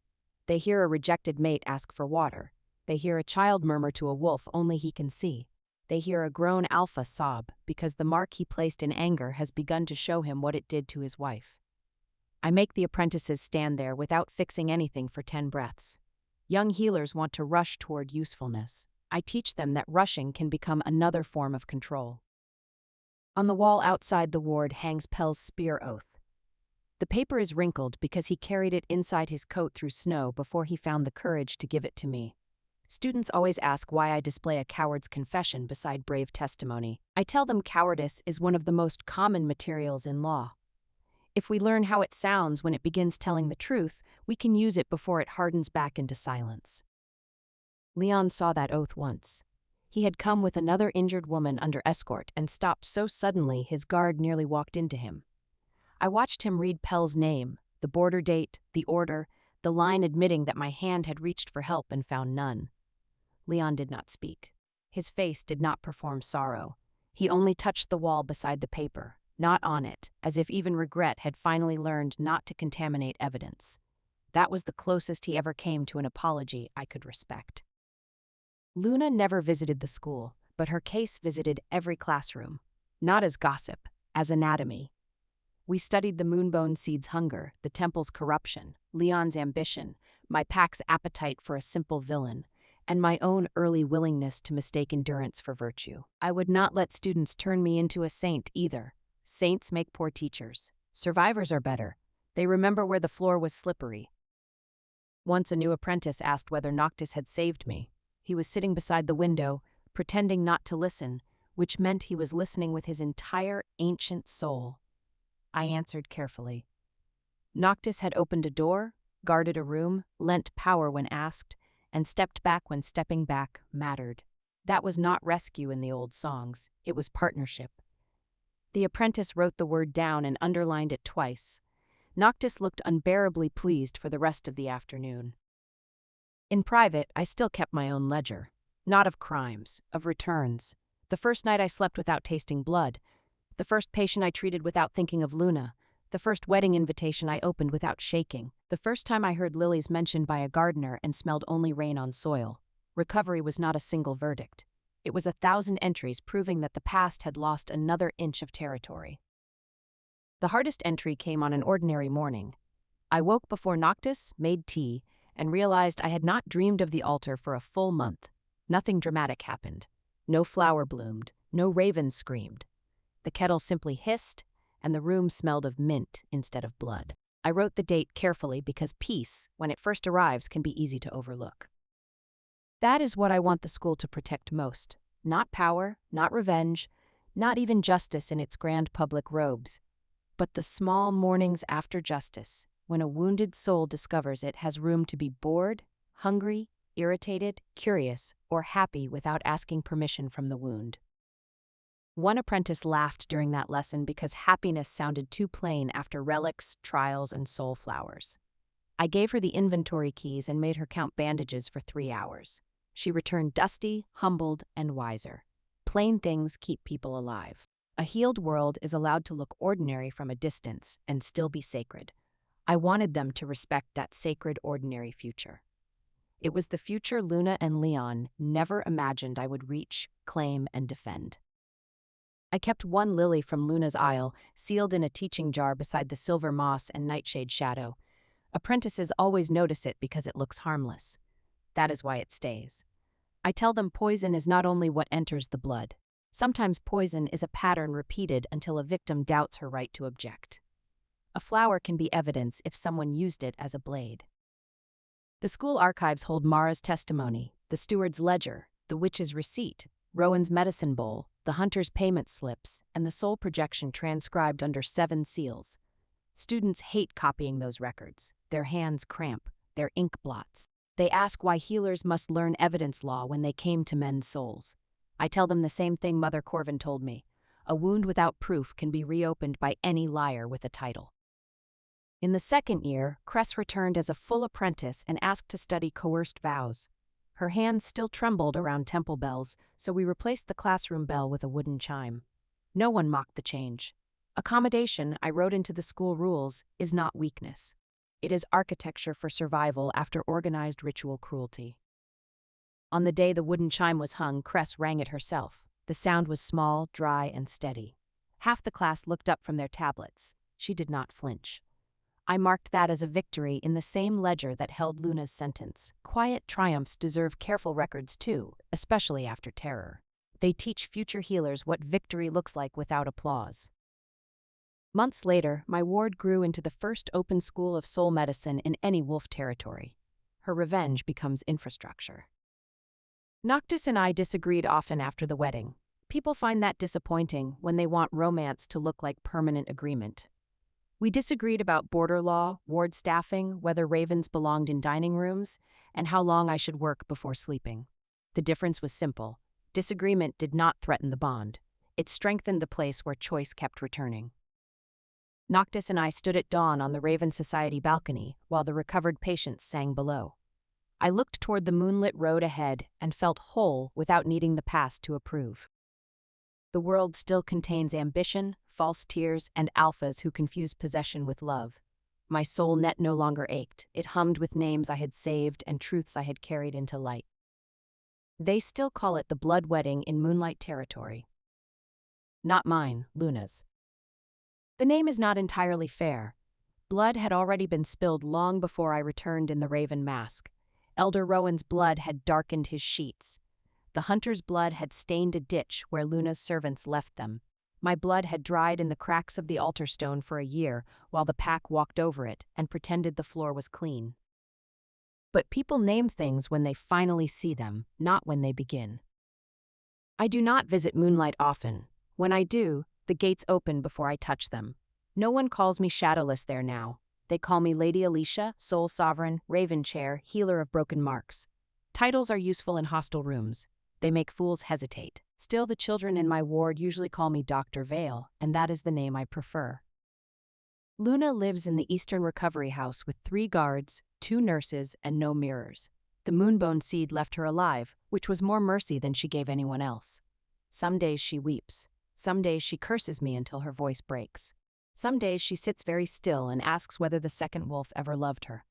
Speaker 1: They hear a rejected mate ask for water. They hear a child murmur to a wolf only he can see. They hear a grown alpha sob because the mark he placed in anger has begun to show him what it did to his wife. I make the apprentices stand there without fixing anything for 10 breaths. Young healers want to rush toward usefulness. I teach them that rushing can become another form of control. On the wall outside the ward hangs Pell's spear oath. The paper is wrinkled because he carried it inside his coat through snow before he found the courage to give it to me. Students always ask why I display a coward's confession beside brave testimony. I tell them cowardice is one of the most common materials in law. If we learn how it sounds when it begins telling the truth, we can use it before it hardens back into silence. Leon saw that oath once. He had come with another injured woman under escort and stopped so suddenly his guard nearly walked into him. I watched him read Pell's name, the border date, the order, the line admitting that my hand had reached for help and found none. Leon did not speak. His face did not perform sorrow. He only touched the wall beside the paper, not on it, as if even regret had finally learned not to contaminate evidence. That was the closest he ever came to an apology I could respect. Luna never visited the school, but her case visited every classroom. Not as gossip, as anatomy. We studied the moonbone seed's hunger, the temple's corruption, Leon's ambition, my pack's appetite for a simple villain, and my own early willingness to mistake endurance for virtue. I would not let students turn me into a saint either. Saints make poor teachers. Survivors are better. They remember where the floor was slippery. Once a new apprentice asked whether Noctis had saved me. He was sitting beside the window, pretending not to listen, which meant he was listening with his entire ancient soul. I answered carefully. Noctis had opened a door, guarded a room, lent power when asked, and stepped back when stepping back mattered. That was not rescue in the old songs, it was partnership. The apprentice wrote the word down and underlined it twice. Noctis looked unbearably pleased for the rest of the afternoon. In private, I still kept my own ledger. Not of crimes, of returns. The first night I slept without tasting blood. The first patient I treated without thinking of Luna. The first wedding invitation I opened without shaking. The first time I heard lilies mentioned by a gardener and smelled only rain on soil. Recovery was not a single verdict. It was 1,000 entries proving that the past had lost another inch of territory. The hardest entry came on an ordinary morning. I woke before Noctis, made tea, and realized I had not dreamed of the altar for a full month. Nothing dramatic happened. No flower bloomed, no ravens screamed. The kettle simply hissed, and the room smelled of mint instead of blood. I wrote the date carefully because peace, when it first arrives, can be easy to overlook. That is what I want the school to protect most. Not power, not revenge, not even justice in its grand public robes, but the small mornings after justice, when a wounded soul discovers it has room to be bored, hungry, irritated, curious, or happy without asking permission from the wound. One apprentice laughed during that lesson because happiness sounded too plain after relics, trials, and soul flowers. I gave her the inventory keys and made her count bandages for 3 hours. She returned dusty, humbled, and wiser. Plain things keep people alive. A healed world is allowed to look ordinary from a distance and still be sacred. I wanted them to respect that sacred, ordinary future. It was the future Luna and Leon never imagined I would reach, claim, and defend. I kept one lily from Luna's isle, sealed in a teaching jar beside the silver moss and nightshade shadow. Apprentices always notice it because it looks harmless. That is why it stays. I tell them poison is not only what enters the blood. Sometimes poison is a pattern repeated until a victim doubts her right to object. A flower can be evidence if someone used it as a blade. The school archives hold Mara's testimony, the steward's ledger, the witch's receipt, Rowan's medicine bowl, the hunter's payment slips, and the soul projection transcribed under 7 seals. Students hate copying those records. Their hands cramp, their ink blots. They ask why healers must learn evidence law when they came to mend souls. I tell them the same thing Mother Corvin told me. A wound without proof can be reopened by any liar with a title. In the second year, Cress returned as a full apprentice and asked to study coerced vows. Her hands still trembled around temple bells, so we replaced the classroom bell with a wooden chime. No one mocked the change. Accommodation, I wrote into the school rules, is not weakness. It is architecture for survival after organized ritual cruelty. On the day the wooden chime was hung, Cress rang it herself. The sound was small, dry, and steady. Half the class looked up from their tablets. She did not flinch. I marked that as a victory in the same ledger that held Luna's sentence. Quiet triumphs deserve careful records too, especially after terror. They teach future healers what victory looks like without applause. Months later, my ward grew into the first open school of soul medicine in any wolf territory. Her revenge becomes infrastructure. Noctis and I disagreed often after the wedding. People find that disappointing when they want romance to look like permanent agreement. We disagreed about border law, ward staffing, whether ravens belonged in dining rooms, and how long I should work before sleeping. The difference was simple. Disagreement did not threaten the bond. It strengthened the place where choice kept returning. Noctis and I stood at dawn on the Raven Society balcony while the recovered patients sang below. I looked toward the moonlit road ahead and felt whole without needing the past to approve. The world still contains ambition, false tears, and alphas who confuse possession with love. My soul net no longer ached. It hummed with names I had saved and truths I had carried into light. They still call it the blood wedding in Moonlight territory. Not mine, Luna's. The name is not entirely fair. Blood had already been spilled long before I returned in the Raven mask. Elder Rowan's blood had darkened his sheets. The hunter's blood had stained a ditch where Luna's servants left them. My blood had dried in the cracks of the altar stone for a year while the pack walked over it and pretended the floor was clean. But people name things when they finally see them, not when they begin. I do not visit Moonlight often. When I do, the gates open before I touch them. No one calls me Shadowless there now. They call me Lady Alicia, Soul Sovereign, Raven Chair, Healer of Broken Marks. Titles are useful in hostile rooms. They make fools hesitate. Still, the children in my ward usually call me Dr. Vale, and that is the name I prefer. Luna lives in the Eastern Recovery House with 3 guards, 2 nurses, and no mirrors. The moonbone seed left her alive, which was more mercy than she gave anyone else. Some days she weeps. Some days she curses me until her voice breaks. Some days she sits very still and asks whether the second wolf ever loved her.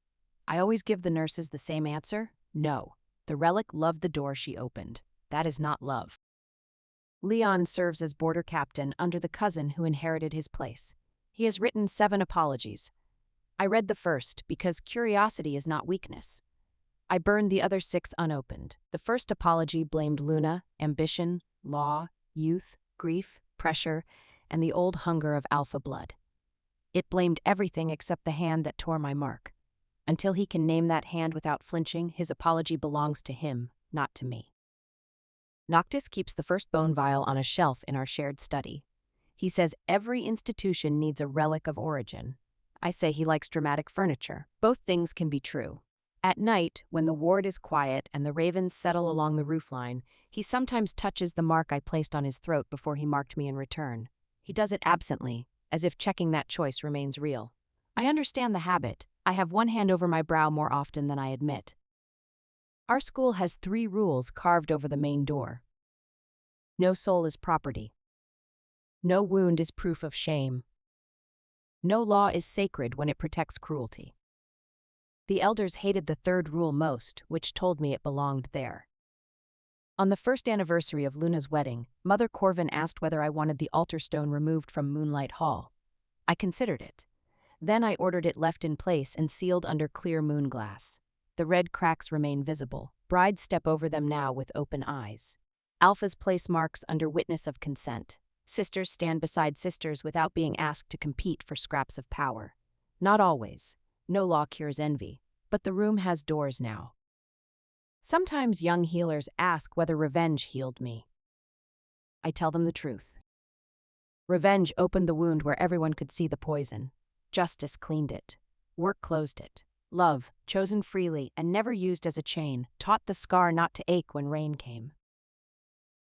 Speaker 1: I always give the nurses the same answer: no. The relic loved the door she opened. That is not love. Leon serves as border captain under the cousin who inherited his place. He has written 7 apologies. I read the first because curiosity is not weakness. I burned the other 6 unopened. The first apology blamed Luna, ambition, law, youth, grief, pressure, and the old hunger of alpha blood. It blamed everything except the hand that tore my mark. Until he can name that hand without flinching, his apology belongs to him, not to me. Noctis keeps the first bone vial on a shelf in our shared study. He says every institution needs a relic of origin. I say he likes dramatic furniture. Both things can be true. At night, when the ward is quiet and the ravens settle along the roofline, he sometimes touches the mark I placed on his throat before he marked me in return. He does it absently, as if checking that choice remains real. I understand the habit. I have one hand over my brow more often than I admit. Our school has 3 rules carved over the main door. No soul is property. No wound is proof of shame. No law is sacred when it protects cruelty. The elders hated the 3rd rule most, which told me it belonged there. On the first anniversary of Luna's wedding, Mother Corvin asked whether I wanted the altar stone removed from Moonlight Hall. I considered it. Then I ordered it left in place and sealed under clear moon glass. The red cracks remain visible. Brides step over them now with open eyes. Alphas place marks under witness of consent. Sisters stand beside sisters without being asked to compete for scraps of power. Not always. No law cures envy. But the room has doors now. Sometimes young healers ask whether revenge healed me. I tell them the truth. Revenge opened the wound where everyone could see the poison. Justice cleaned it. Work closed it. Love, chosen freely and never used as a chain, taught the scar not to ache when rain came.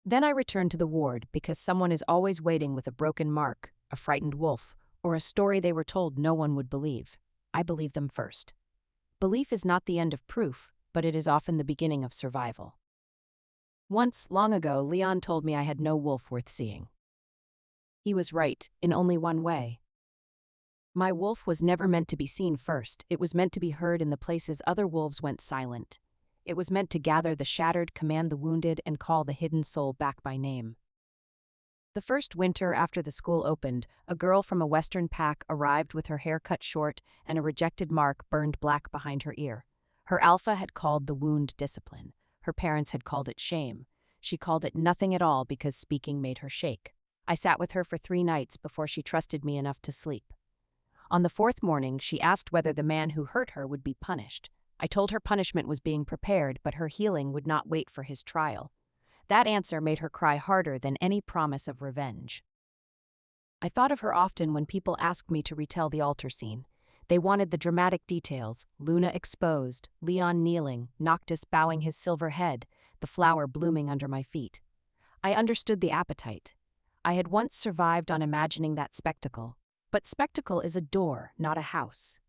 Speaker 1: Then I returned to the ward because someone is always waiting with a broken mark, a frightened wolf, or a story they were told no one would believe. I believe them first. Belief is not the end of proof, but it is often the beginning of survival. Once, long ago, Leon told me I had no wolf worth seeing. He was right, in only one way. My wolf was never meant to be seen first. It was meant to be heard in the places other wolves went silent. It was meant to gather the shattered, command the wounded, and call the hidden soul back by name. The first winter after the school opened, a girl from a western pack arrived with her hair cut short and a rejected mark burned black behind her ear. Her alpha had called the wound discipline. Her parents had called it shame. She called it nothing at all because speaking made her shake. I sat with her for 3 nights before she trusted me enough to sleep. On the 4th morning, she asked whether the man who hurt her would be punished. I told her punishment was being prepared, but her healing would not wait for his trial. That answer made her cry harder than any promise of revenge. I thought of her often when people asked me to retell the altar scene. They wanted the dramatic details: Luna exposed, Leon kneeling, Noctis bowing his silver head, the flower blooming under my feet. I understood the appetite. I had once survived on imagining that spectacle. But spectacle is a door, not a house.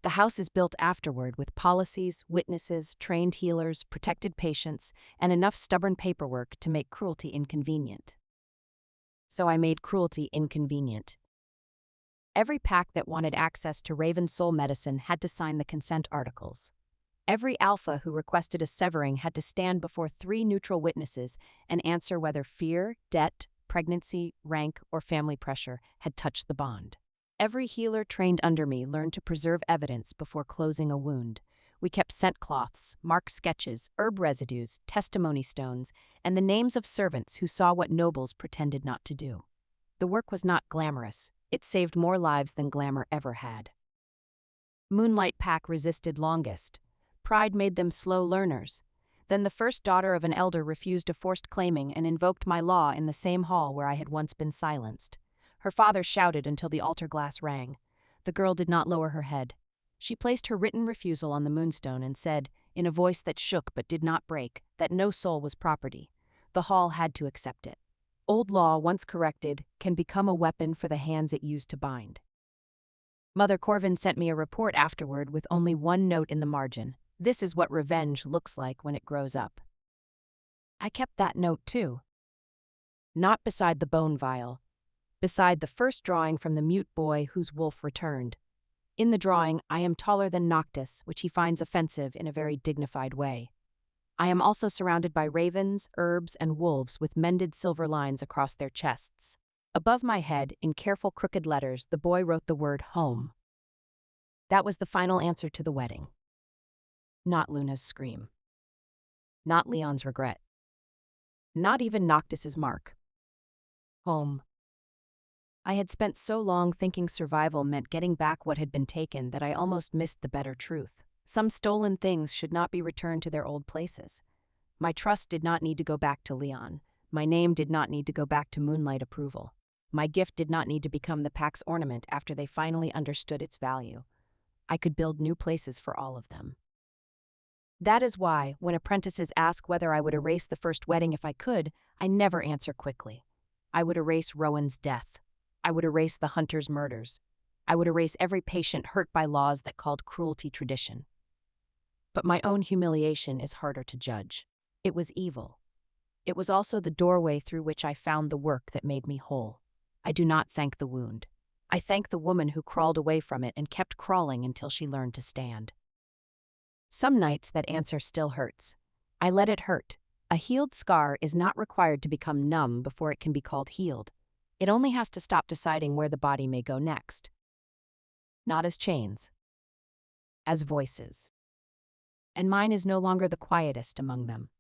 Speaker 1: The house is built afterward with policies, witnesses, trained healers, protected patients, and enough stubborn paperwork to make cruelty inconvenient. So I made cruelty inconvenient. Every pack that wanted access to Raven Soul medicine had to sign the consent articles. Every alpha who requested a severing had to stand before 3 neutral witnesses and answer whether fear, debt, pregnancy, rank, or family pressure had touched the bond. Every healer trained under me learned to preserve evidence before closing a wound. We kept scent cloths, marked sketches, herb residues, testimony stones, and the names of servants who saw what nobles pretended not to do. The work was not glamorous. It saved more lives than glamour ever had. Moonlight Pack resisted longest. Pride made them slow learners. Then the first daughter of an elder refused a forced claiming and invoked my law in the same hall where I had once been silenced. Her father shouted until the altar glass rang. The girl did not lower her head. She placed her written refusal on the moonstone and said, in a voice that shook but did not break, that no soul was property. The hall had to accept it. Old law, once corrected, can become a weapon for the hands it used to bind. Mother Corvin sent me a report afterward with only one note in the margin. This is what revenge looks like when it grows up. I kept that note too. Not beside the bone vial. Beside the first drawing from the mute boy whose wolf returned. In the drawing, I am taller than Noctis, which he finds offensive in a very dignified way. I am also surrounded by ravens, herbs, and wolves with mended silver lines across their chests. Above my head, in careful crooked letters, the boy wrote the word home. That was the final answer to the wedding. Not Luna's scream. Not Leon's regret. Not even Noctis's mark. Home. I had spent so long thinking survival meant getting back what had been taken that I almost missed the better truth. Some stolen things should not be returned to their old places. My trust did not need to go back to Leon. My name did not need to go back to Moonlight approval. My gift did not need to become the pack's ornament after they finally understood its value. I could build new places for all of them. That is why, when apprentices ask whether I would erase the first wedding if I could, I never answer quickly. I would erase Rowan's death. I would erase the hunter's murders. I would erase every patient hurt by laws that called cruelty tradition. But my own humiliation is harder to judge. It was evil. It was also the doorway through which I found the work that made me whole. I do not thank the wound. I thank the woman who crawled away from it and kept crawling until she learned to stand. Some nights that answer still hurts. I let it hurt. A healed scar is not required to become numb before it can be called healed. It only has to stop deciding where the body may go next. Not as chains. As voices. And mine is no longer the quietest among them.